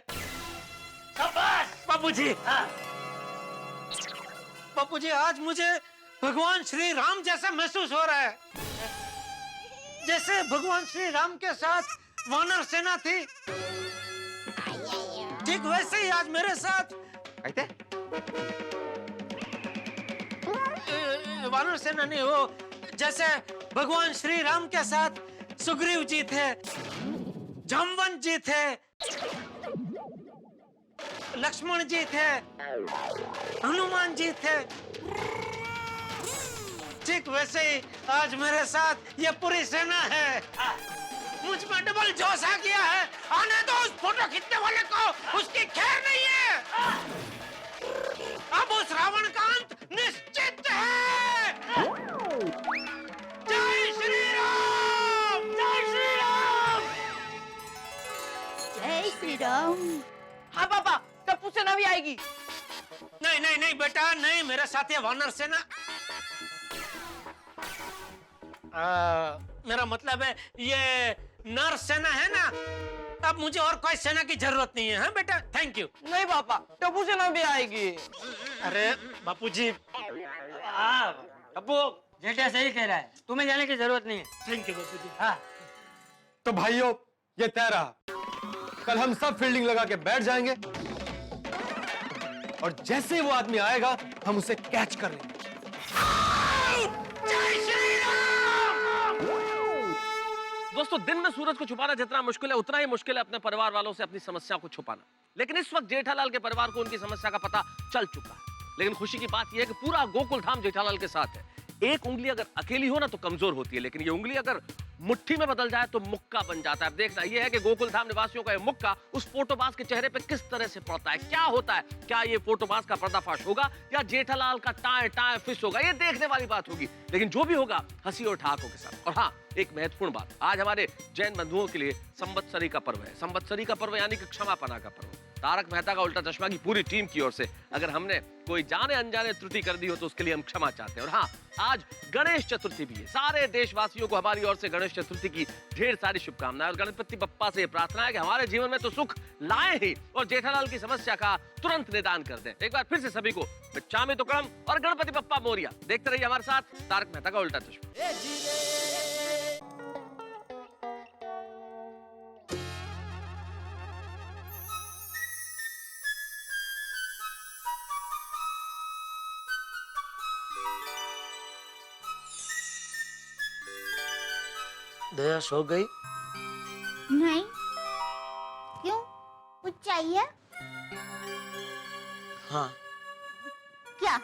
शाबाश बापूजी। बापूजी, आज मुझे भगवान श्री राम जैसा महसूस हो रहा है। जैसे भगवान श्री राम के साथ वानर सेना थी, ठीक वैसे ही आज मेरे साथ वानर सेना नहीं, वो जैसे भगवान श्री राम के साथ सुग्रीव जी थे, जामवंत जी थे, लक्ष्मण जी थे, हनुमान जी थे, ठीक वैसे ही आज मेरे साथ ये पूरी सेना है। मुझ में डबल जोश आ गया है। आने दो उस फोटो खींचने वाले को, उसकी खैर नहीं है। अब उस रावण का अंत निश्चित है। जय श्री राम, जय श्री राम, जय श्री राम। हाँ पापा, टप्पू सेना भी आएगी। नहीं बेटा, नहीं। मेरे साथ ये वानर सेना, मेरा मतलब है ये नर सेना है ना, अब मुझे और कोई सेना की जरूरत नहीं है। हाँ बेटा, थैंक यू। नहीं पापा, टप्पू सेना भी आएगी। अरे बापूजी, टप्पू जेठा सही कह रहा है, तुम्हें जाने की जरूरत नहीं है। थैंक यू बापूजी। हाँ तो भाइयों ये तय रहा, कल हम सब फील्डिंग लगा के बैठ जाएंगे और जैसे ही वो आदमी आएगा हम उसे कैच कर लेंगे। दोस्तों, दिन में सूरज को छुपाना जितना मुश्किल है उतना ही मुश्किल है अपने परिवार वालों से अपनी समस्या को छुपाना। लेकिन इस वक्त जेठालाल के परिवार को उनकी समस्या का पता चल चुका है। लेकिन खुशी की बात यह है कि पूरा गोकुल धाम जेठालाल के साथ है। एक उंगली अगर अकेली हो ना तो कमजोर होती है, लेकिन ये उंगली अगर मुट्ठी में बदल जाए तो मुक्का बन जाता है। अब देखना यह है कि गोकुल धाम निवासियों का ये मुक्का उस फोटोबाज के चेहरे पे किस तरह से पड़ता है, क्या होता है। क्या ये फोटोबाज का पर्दाफाश होगा या जेठालाल का टाए टाए फिश होगा, ये देखने वाली बात होगी। लेकिन जो भी होगा हंसी और ठहाकों के साथ। और हाँ, एक महत्वपूर्ण बात, आज हमारे जैन बंधुओं के लिए संवत्सरी का पर्व है। संवत्सरी का पर्व यानी कि क्षमापना का पर्व। तारक मेहता का उल्टा चश्मा की पूरी टीम की ओर से अगर हमने कोई जाने अनजाने त्रुटि कर दी हो तो उसके लिए हम क्षमा चाहते हैं। और हाँ, आज गणेश चतुर्थी भी है। सारे देशवासियों को हमारी ओर से गणेश चतुर्थी की ढेर सारी शुभकामनाएं। और गणपति बप्पा से प्रार्थना है कि हमारे जीवन में तो सुख लाए ही और जेठालाल की समस्या का तुरंत निदान कर दें। एक बार फिर से सभी को चामी तो कड़म और गणपति बप्पा मोरिया। देखते रहिए हमारे साथ तारक मेहता का उल्टा चश्मा। दया सो गई? नहीं, क्यों, कुछ चाहिए? हाँ। क्या?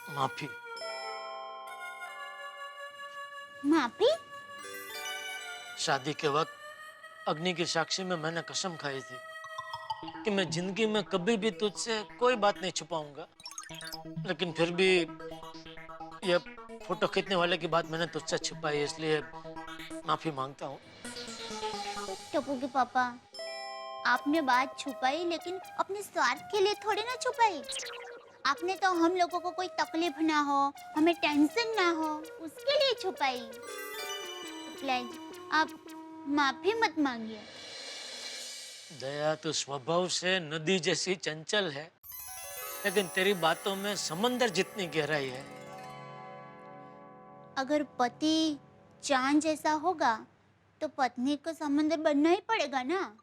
माफी। माफी? शादी के वक्त अग्नि की साक्षी में मैंने कसम खाई थी कि मैं जिंदगी में कभी भी तुझसे कोई बात नहीं छुपाऊंगा। लेकिन फिर भी ये फोटो खींचने वाले की बात मैंने तुझसे छुपाई, इसलिए माफी मांगता हूँ। टप्पू के पापा, आपने बात छुपाई लेकिन अपने स्वार्थ के लिए थोड़ी ना छुपाई। आपने तो हम लोगों को कोई तकलीफ ना हो, हमें टेंशन ना हो, उसके लिए छुपाई। प्लीज आप माफी मत मांगिए। दया, तू स्वभाव से नदी जैसी चंचल है, लेकिन तेरी बातों में समंदर जितनी गहराई है। अगर पति चांद जैसा होगा तो पत्नी को समंदर बनना ही पड़ेगा ना।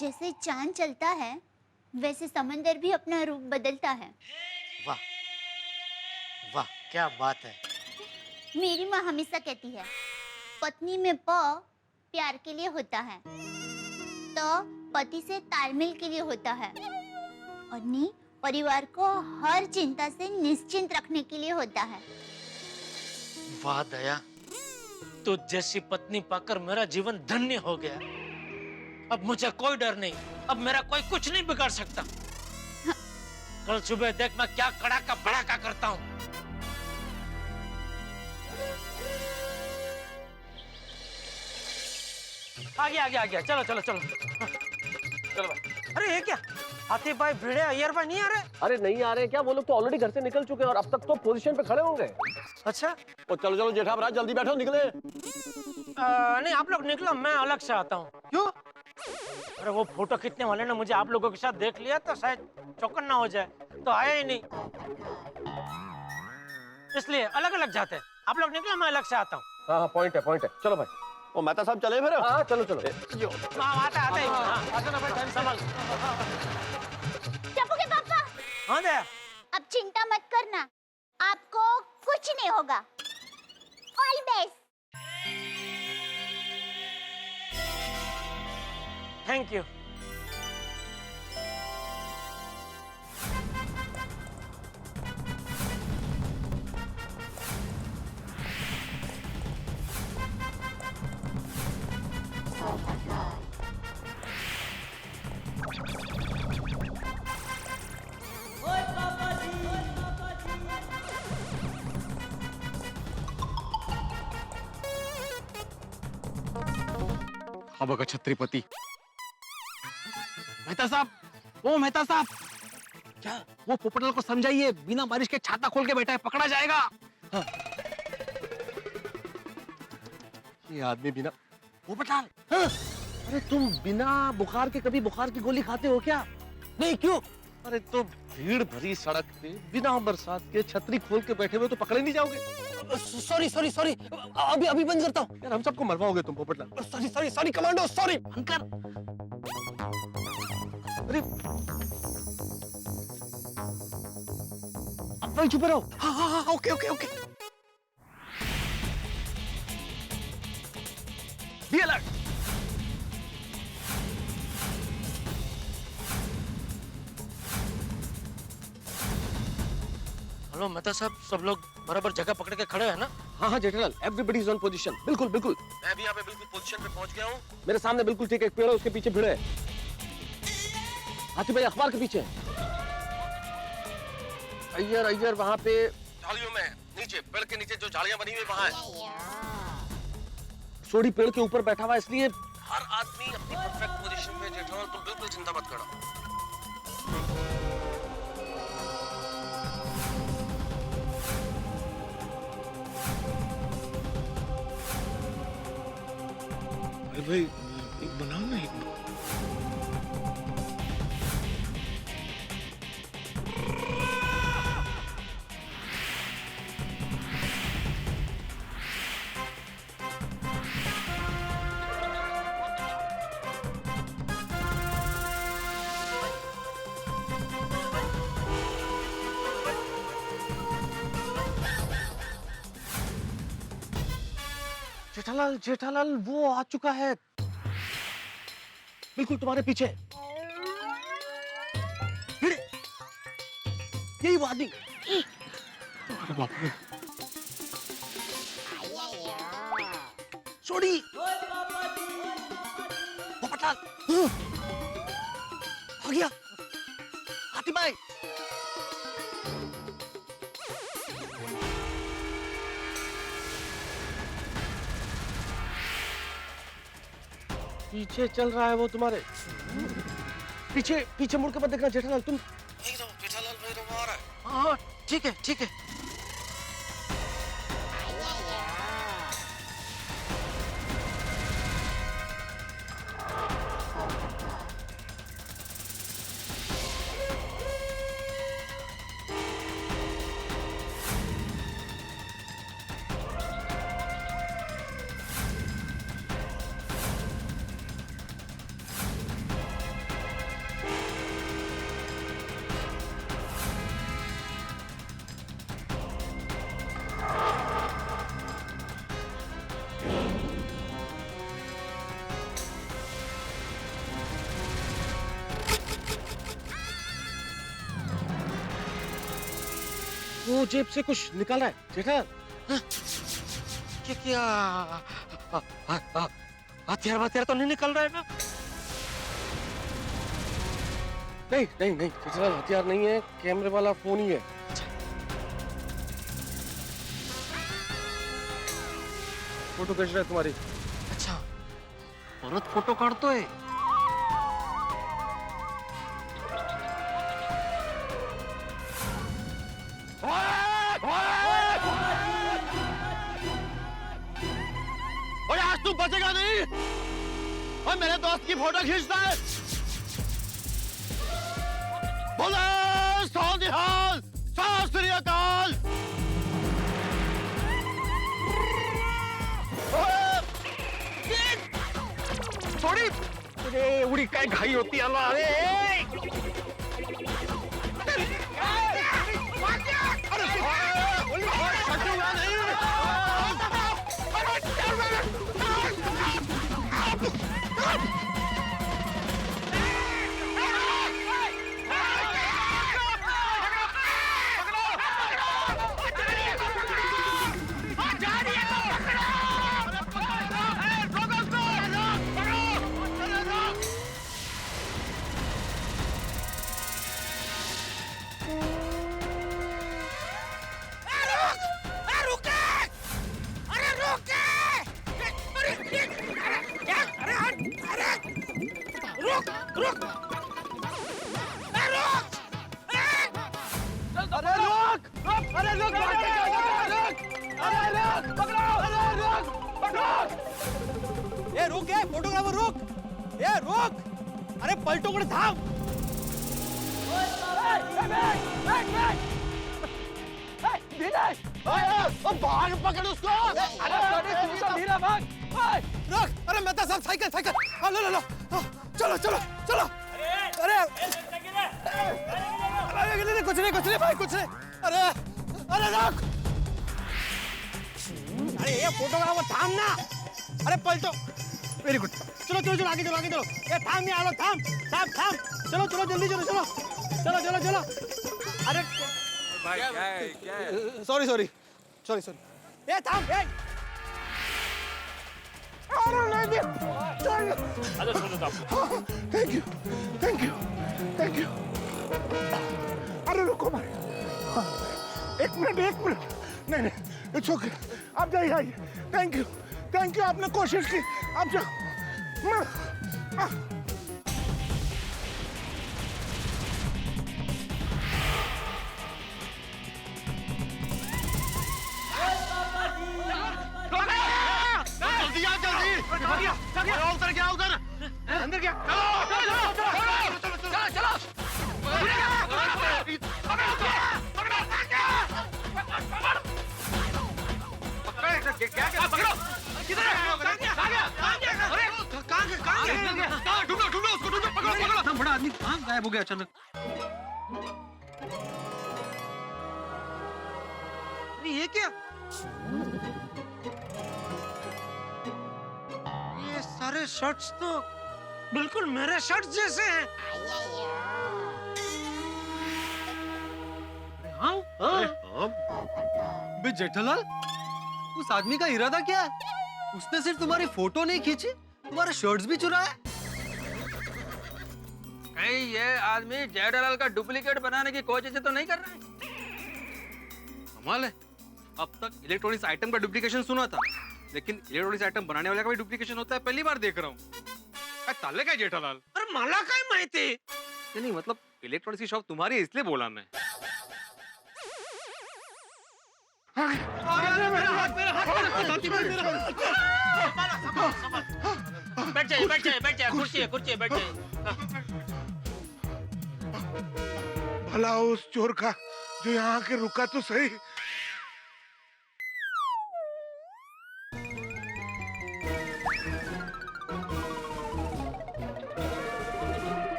जैसे चांद चलता है वैसे समंदर भी अपना रूप बदलता है। वाह वाह, क्या बात है। मेरी माँ हमेशा कहती है, पत्नी में प प्यार के लिए होता है, तो पति से तालमेल के लिए होता है, और नी परिवार को हर चिंता से निश्चिंत रखने के लिए होता है। वाह दया, तू जैसी पत्नी पाकर मेरा जीवन धन्य हो गया। अब मुझे कोई डर नहीं, अब मेरा कोई कुछ नहीं बिगाड़ सकता। कल सुबह देख मैं क्या कड़ाका बड़ाका करता हूँ। आ गया, चलो चलो चलो चलो भाई। अरे ये क्या, हाथी भाई, भिड़े, अय्यर भाई नहीं आ रहे? अरे नहीं आ रहे क्या? वो लोग तो ऑलरेडी घर से निकल चुके हैं और अब तक तो पोजीशन पे खड़े होंगे। अच्छा, तो चलो चलो जेठाभराज, जल्दी बैठो, निकले। नहीं, आप लोग निकलो, मैं अलग से आता हूँ। क्यों? अरे वो फोटो खींचने वाले ने मुझे आप लोगों के साथ देख लिया तो शायद चौकन ना हो जाए, तो आया ही नहीं, इसलिए अलग अलग जाते हैं। आप लोग निकलो, मैं अलग से आता हूँ। हाँ, पॉइंट है। चलो भाई। ओ मेहता साहब चले फिर? हाँ चलो चलो। आते ना भाई, टाइम संभाल। टप्पू के पापा। हाँ दया, अब चिंता मत करना, आपको कुछ नहीं होगा। All best. Thank you. हाँ बगा छत्रपति। मेहता साहब, ओ मेहता साहब, क्या वो पोपटलाल को समझाइए, बिना बारिश के छाता खोल के बैठा है, पकड़ा जाएगा। हाँ। ये आदमी बिना पोपटलाल। हाँ। अरे तुम बिना बुखार के कभी बुखार की गोली खाते हो क्या? नहीं, क्यों? अरे तो भीड़ भरी सड़क पे बिना बरसात के छतरी खोल के बैठे हुए तो पकड़े नहीं जाओगे? सॉरी सॉरी सॉरी, अभी अभी बंद करता हूँ। यार हम सबको मरवाओगे तुम Popatlal. Sorry sorry sorry commando, sorry. अंकर, अरे अब वही चुप रहो। हाँ हाँ हाँ, okay okay okay. Be alert. Hello Mehta साहब, सब लोग बराबर जगह पकड़ के खड़े हैं ना? हाँ हाँ Jethalal, everybody is on position. बिल्कुल बिल्कुल, मैं भी यहाँ पे बिल्कुल पोजीशन पे पहुंच गया हूँ। मेरे सामने बिल्कुल ठीक एक पेड़ है, उसके पीछे भीड़ है। हाथी भाई अखबार के पीछे। अय्यर अय्यर वहाँ पे झाड़ियों में नीचे, पेड़ के नीचे जो झाड़ियाँ बनी हुई वहाँ है। सोडी पेड़ के ऊपर बैठा हुआ, इसलिए हर आदमी अपनी परफेक्ट पोजीशन में। जेठालाल तुम बिल्कुल चिंता मत करो। अरे भाई एक बनाओ ना, एक जेठालाल जेठालाल वो आ चुका है, बिल्कुल तुम्हारे पीछे। यही वो आदमी। अरे बाप रे, सोडी पोपटलाल आ गया। हाथी भाई पीछे चल रहा है वो तुम्हारे पीछे। पीछे मुड़ के मत देखना जेठालाल, तुम वहीं रहो। जेठालाल वहीं रहो, आ रहा है। हाँ ठीक है ठीक है। वो जेब से कुछ निकाला है जेठालाल। क्या हथियार वथियार तो नहीं निकल रहा है ना? नहीं नहीं नहीं जेठालाल, हथियार नहीं है, कैमरे वाला फोन ही है। फोटो खींच रहा है तुम्हारी। अच्छा, औरत फोटो काटतो है। और आज तू बचेगा नहीं। और मेरे दोस्त की फोटो खींचता है। बोले सोनिहाल, सत श्री अकाल। थोड़ी तुझे उड़ी काय घाई होती है अल्लाह। ए रुक, ए फोटोग्राफर रुक, ए रुक, अरे पलटोकडे थांब। भाग पकड़ उसको। धीरे भाग। रख। अरे मेहता साहब साइकिल साइकिल। लो लो लो। चलो चलो चलो। अरे कुछ नहीं भाई कुछ नहीं। अरे अरे रख। अरे ये फोटोग्राफर थाम ना। अरे पलटो। Very good. चलो चलो चलो आगे चलो आगे चलो। ये थाम नहीं आलो थाम थाम थाम। चलो चलो जल्दी चलो चलो चलो चलो चलो। अरे भाई क्या है सॉरी सॉरी सॉरी सॉरी। ये थाम ये। अरे नहीं अच्छा सुनो साहब। Thank you thank you thank you. अरे रुको भाई, एक मिनट। नहीं इट्स ओके, आप जाइए। थैंक यू आपने कोशिश की, आप जाओ। जल्दी आ जल्दी। उधर क्या उधर अंदर क्या। चलो ढूंढो उसको पकड़ो। बड़ा आदमी कहाँ गायब हो गया अचानक। ये क्या? ये सारे शर्ट्स तो बिल्कुल मेरे शर्ट्स जैसे हैं। हाँ? बे जेठालाल, उस आदमी का इरादा क्या है? उसने सिर्फ तुम्हारी फोटो नहीं खींची, तुम्हारे शर्ट्स भी चुराए। कहीं ये आदमी जेठालाल का डुप्लीकेट बनाने की कोशिश तो नहीं कर रहा है? कमाल है, अब तक इलेक्ट्रॉनिक्स आइटम का डुप्लीकेशन सुना था, लेकिन इलेक्ट्रॉनिक्स आइटम बनाने वाले का भी डुप्लीकेशन होता है पहली बार देख रहा हूँ। काय चाललंय काय जेठालाल? अरे मला काय माहिती? नहीं मतलब इलेक्ट्रॉनिक्स की शॉप तुम्हारी है इसलिए बोला मैं। बैठ जाइए कुर्सी है बैठ जाइए। भला उस चोर का जो यहाँ के रुका तो सही।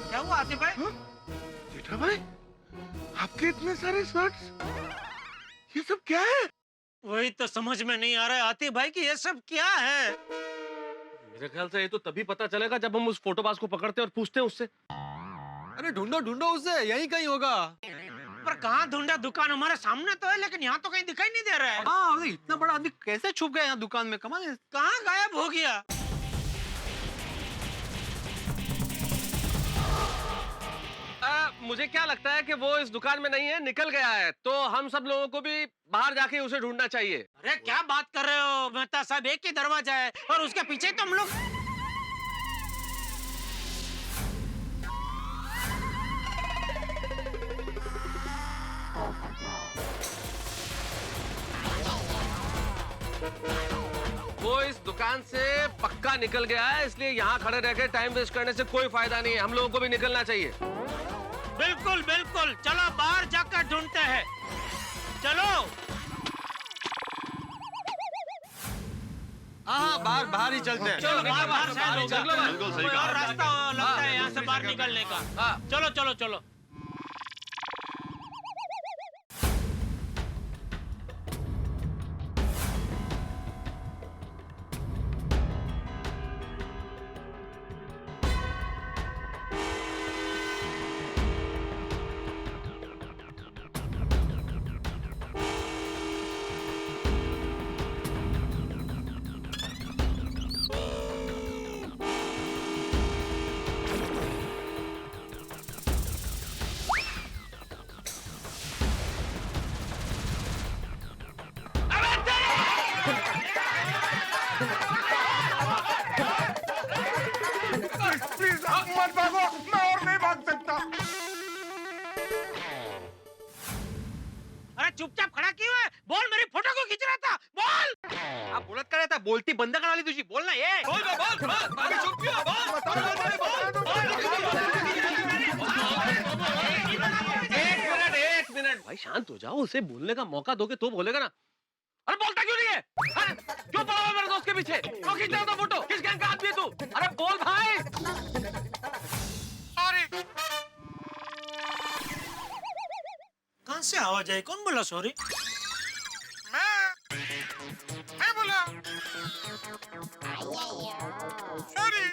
क्या हुआ आतिफ भाई? जेठा भाई, आपके इतने सारे शर्ट्स, ये सब क्या है? वही तो समझ में नहीं आ रहा है आतिफ भाई कि ये सब क्या है। मेरे ख्याल से ये तो तभी पता चलेगा जब हम उस फोटोबाज को पकड़ते हैं और पूछते हैं उससे। अरे ढूंढो उसे, यहीं कहीं होगा। पर कहाँ ढूंढा? दुकान हमारे सामने तो है लेकिन यहाँ तो कहीं दिखाई नहीं दे रहा है। हाँ, इतना बड़ा आदमी कैसे छुप गया यहाँ दुकान में? कमाल है। कहाँ गायब हो गया? मुझे क्या लगता है कि वो इस दुकान में नहीं है, निकल गया है। तो हम सब लोगों को भी बाहर जाके उसे ढूंढना चाहिए। अरे क्या बात कर रहे हो मेहता साहब, एक ही दरवाजा है और उसके पीछे तो हम लोग। वो इस दुकान से पक्का निकल गया है, इसलिए यहाँ खड़े रह के टाइम वेस्ट करने से कोई फायदा नहीं है। हम लोगों को भी निकलना चाहिए। बिल्कुल बिल्कुल, चलो बाहर जाकर ढूंढते हैं। चलो। हाँ बाहर ही चलते हैं। चलो बाहर शायद होगा। बिल्कुल सही कोई कहा। और रास्ता लगता है यहाँ से बाहर निकलने का। चलो चलो चलो। प्लीज आप मत भागो, मैं और नहीं भाग सकता। अरे चुपचाप खड़ा क्यों है? बोल, मेरी फोटो को खींच रहा था, बोल। आप बोलत काय आता? बोलती बंद करा ली तुझी, बोल ना ये। बोल बोल बोल, अभी चुप क्यों? बोल। भाई शांत हो जाओ, उसे बोलने का मौका दोगे तो बोलेगा ना। अरे बोलता क्यों नहीं है? अरे क्यों पड़ा हुआ मेरे दोस्त के पीछे? क्यों खींच रहा था फोटो? किस गैंग का आदमी है तू? अरे बोल भाई। सॉरी। कहां से आवाज आई? कौन बोला सॉरी? मैं बोला सॉरी।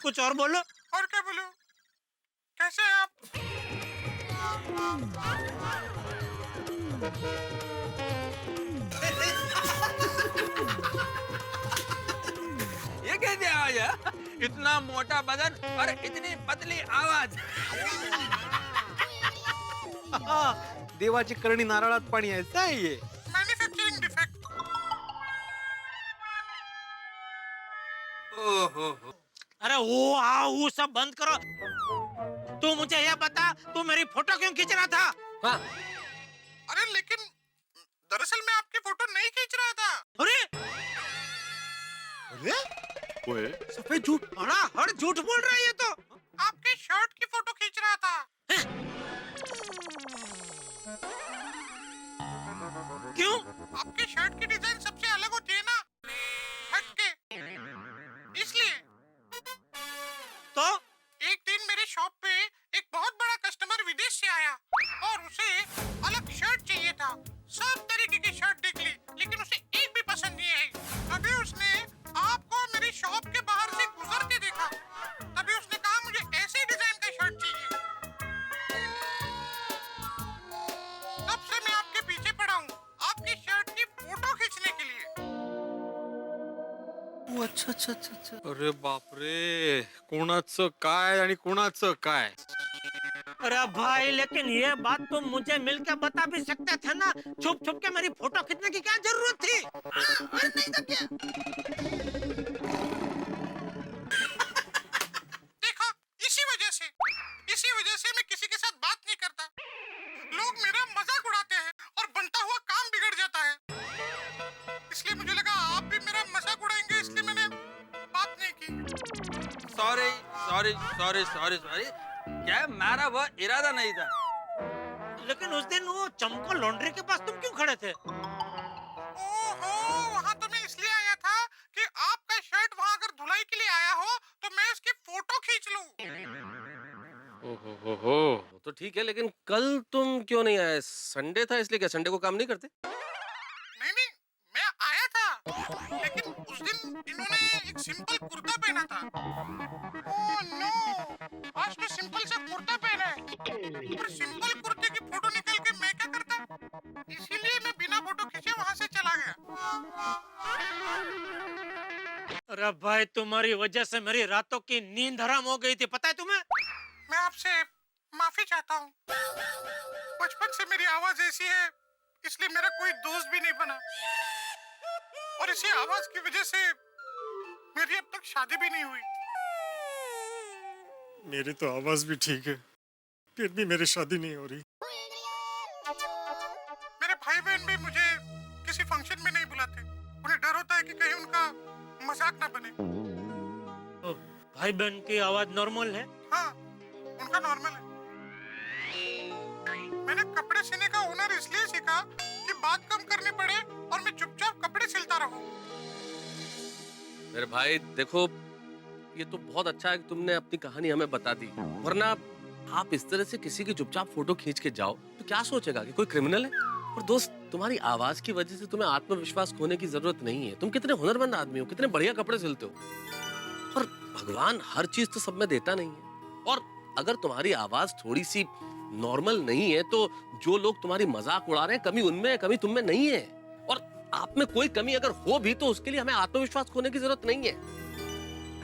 कुछ और बोलो। और क्या बोलूं? कैसे हैं आप? ये कैसे आवाज है? इतना मोटा बदन और इतनी पतली आवाज। देवाची करणी नारळात पाणी आहे, ऐसा है ये। Manufacturing defect. ओहो। अरे वो सब बंद करो। तू मुझे यह बता, तू मेरी फोटो क्यों खींच रहा था? हाँ। अरे लेकिन दरअसल मैं आपकी फोटो नहीं खींच रहा था। अरे ओए सफेद झूठ, हर झूठ बोल रहा है ये तो। आपके शर्ट की फोटो खींच रहा था। क्यों? आपके शर्ट की डिजाइन सबसे अलग होती है ना, हटके, इसलिए। तो एक दिन मेरे शॉप पे एक बहुत बड़ा कस्टमर विदेश से आया और उसे अलग शर्ट चाहिए था। सब तरीके की शर्ट देख ली, लेकिन उसे एक भी पसंद नहीं आई। तभी उसने आपको मेरी शॉप के बाहर से गुजरते देखा। तभी उसने कहा मुझे ऐसे डिजाइन का शर्ट चाहिए। तब से मैं आपके पीछे पड़ा हूँ, आपकी शर्ट की फोटो खींचने के लिए। अच्छा। अरे बापरे, कोणाचं काय आणि कोणाचं काय? अरे भाई, लेकिन ये बात तुम मुझे मिलकर बता भी सकते थे ना। छुप छुप के मेरी फोटो खींचने की क्या जरूरत थी? अरे नहीं तो क्या? देखो, इसी वजह से मैं किसी के साथ बात नहीं करता। लोग मेरा मजाक उड़ाते हैं और बनता हुआ काम बिगड़ जाता है। इसलिए मुझे लगा आप भी मेरा मजाक उड़ाएंगे, इसलिए मैंने बात नहीं की। सॉरी। क्या मेरा वो इरादा नहीं था। लेकिन उस दिन वो चमको लॉन्ड्री के पास तुम क्यों खड़े थे? ओहो, वहाँ तो मैं इसलिए आया था कि आपका शर्ट वहाँ अगर धुलाई के लिए आया हो तो मैं उसकी फोटो खींच लूं। ओहो, तो ठीक है, लेकिन कल तुम क्यों नहीं आए? संडे था इसलिए। क्या संडे को काम नहीं करते? नहीं, मैं आया था, लेकिन उस दिन इन्होंने एक सिंपल कुर्ता पहना था। ओह नो, आज तो सिंपल सा कुर्ता पहना है। पर सिंपल कुर्ते की फोटो निकाल के मैं क्या करता? इसीलिए मैं बिना फोटो खींचे वहाँ से चला गया। अरे भाई, तुम्हारी वजह से मेरी रातों की नींद हराम हो गई थी, पता है तुम्हें? मैं आपसे माफी चाहता हूँ। बचपन से मेरी आवाज ऐसी है, इसलिए मेरा कोई दोस्त भी नहीं बना, और इसी आवाज की वजह से मेरी अब तक शादी भी नहीं हुई। मेरी तो आवाज भी ठीक है, फिर भी मेरी शादी नहीं हो रही। मेरे भाई बहन भी मुझे किसी फंक्शन में नहीं बुलाते। उन्हें डर होता है कि कहीं उनका मजाक ना बने। तो भाई बहन की आवाज नॉर्मल है? हाँ, उनका नॉर्मल है। मैंने कपड़े सीने का हुनर इसलिए सीखा कि बात कम करनी पड़े और मैं चुपचाप कपड़े सिलता रहूं। मेरे भाई देखो, ये तो बहुत अच्छा है कि तुमने अपनी कहानी हमें बता दी, वरना आप इस तरह से किसी की चुपचाप फोटो खींच के जाओ तो क्या सोचेगा कि कोई क्रिमिनल है। और दोस्त, तुम्हारी आवाज की वजह से तुम्हें आत्मविश्वास खोने की जरूरत नहीं है। तुम कितने हुनरमंद आदमी हो, कितने बढ़िया कपड़े सिलते हो, और भगवान हर चीज तो सब में देता नहीं है। और अगर तुम्हारी आवाज थोड़ी सी नॉर्मल नहीं है तो जो लोग तुम्हारी मजाक उड़ा रहे हैं, कमी उनमें है, कमी तुम में नहीं है। और आप में कोई कमी अगर हो भी तो उसके लिए हमें आत्मविश्वास खोने की जरूरत नहीं है।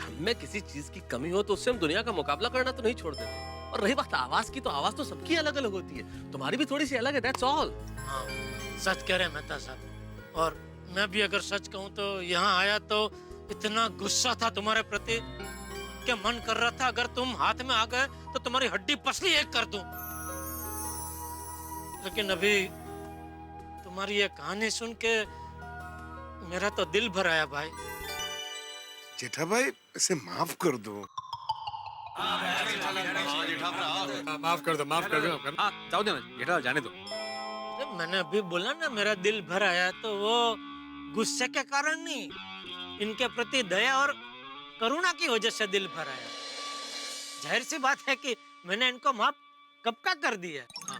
हमें किसी चीज की कमी हो तो उससे हम दुनिया का मुकाबला करना तो नहीं छोड़ देते। और रही बात आवाज की, तो आवाज तो सबकी अलग अलग होती है, तुम्हारी भी थोड़ी सी अलग है, दैट्स ऑल। हाँ, सच कह रहे मेहता साहब। और मैं भी अगर सच कहूँ तो यहाँ आया तो इतना गुस्सा था तुम्हारे प्रति कि मन कर रहा था अगर तुम हाथ में आ गए तो तुम्हारी हड्डी पसली एक कर दूं। लेकिन अभी तुम्हारी ये कहानी सुन के मेरा तो दिल भर आया भाई। जेठा भाई, इसे माफ कर दो। माफ कर दो माफ कर दो। हाँ जाओ देना जेठालाल, जाने दो। अरे मैंने अभी बोला ना मेरा दिल भर आया, तो वो गुस्से के कारण नहीं, इनके प्रति दया और करुणा की वजह से दिल भर आया। जाहिर सी बात है कि मैंने इनको माफ कब का कर दिया। हाँ।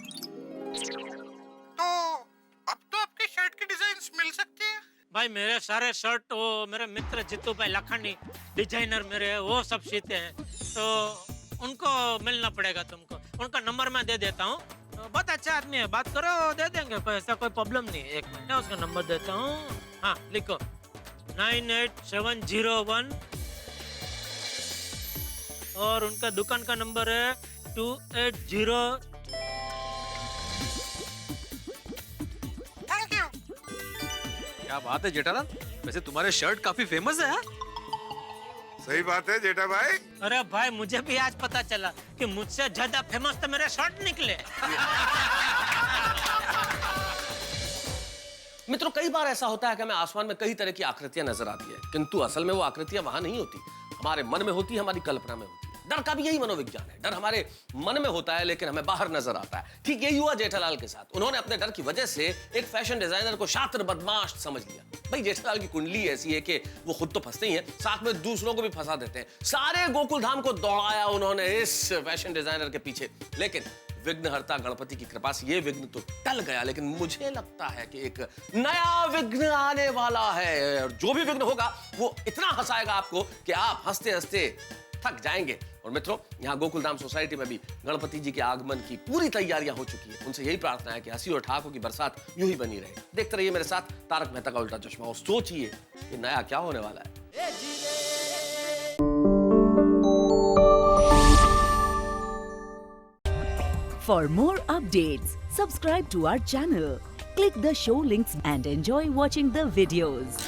तो अब तो आपकी शर्ट की डिजाइन मिल सकती है। भाई मेरे सारे शर्ट वो मेरे मित्र जितू भाई लखानी डिजाइनर मेरे वो सब सीते हैं, तो उनको मिलना पड़ेगा तुमको। उनका नंबर मैं दे देता हूँ, तो बहुत अच्छा आदमी है, बात करो दे देंगे, कोई ऐसा कोई प्रॉब्लम नहीं। एक मिनट उसका नंबर देता हूँ। हाँ लिखो 98701 और उनका दुकान का नंबर है 280। Thank you. क्या बात है जेठालाल, वैसे तुम्हारे शर्ट काफी फेमस है। सही बात है जेठा भाई। अरे भाई मुझे भी आज पता चला कि मुझसे ज्यादा फेमस तो मेरे शर्ट निकले। मित्रों, कई बार ऐसा होता है कि हमें आसमान में कई तरह की आकृतियां नजर आती है, किंतु असल में वो आकृतियां वहां नहीं होती, हमारे मन में होती है, हमारी कल्पना में होती है। डर का भी यही मनोविज्ञान है। डर हमारे मन में होता है लेकिन हमें बाहर नजर आता है। ठीक यही हुआ जेठालाल के साथ। उन्होंने अपने डर की वजह से एक फैशन डिजाइनर को शातिर बदमाश समझ लिया। भाई जेठालाल की कुंडली ऐसी है कि वो खुद तो फंसते ही हैं, साथ में दूसरों को भी फंसा देते हैं। सारे गोकुल धाम को दौड़ाया उन्होंने इस फैशन डिजाइनर के पीछे, लेकिन विघ्नहर्ता गणपति की कृपा से ये विघ्न तो टल गया, लेकिन मुझे लगता है कि एक नया विघ्न आने वाला है, और जो भी विघ्न होगा वो इतना हंसाएगा आपको कि आप हंसते हंसते थक जाएंगे। और मित्रों, यहाँ गोकुलधाम सोसाइटी में भी गणपति जी के आगमन की पूरी तैयारियां हो चुकी है। उनसे यही प्रार्थना है कि हंसी और ठहाकों की बरसात यूं ही बनी रहे। देखते रहिए मेरे साथ तारक मेहता का उल्टा चश्मा और सोचिए कि नया क्या होने वाला है। For more updates, subscribe to our channel, click the show links and enjoy watching the videos.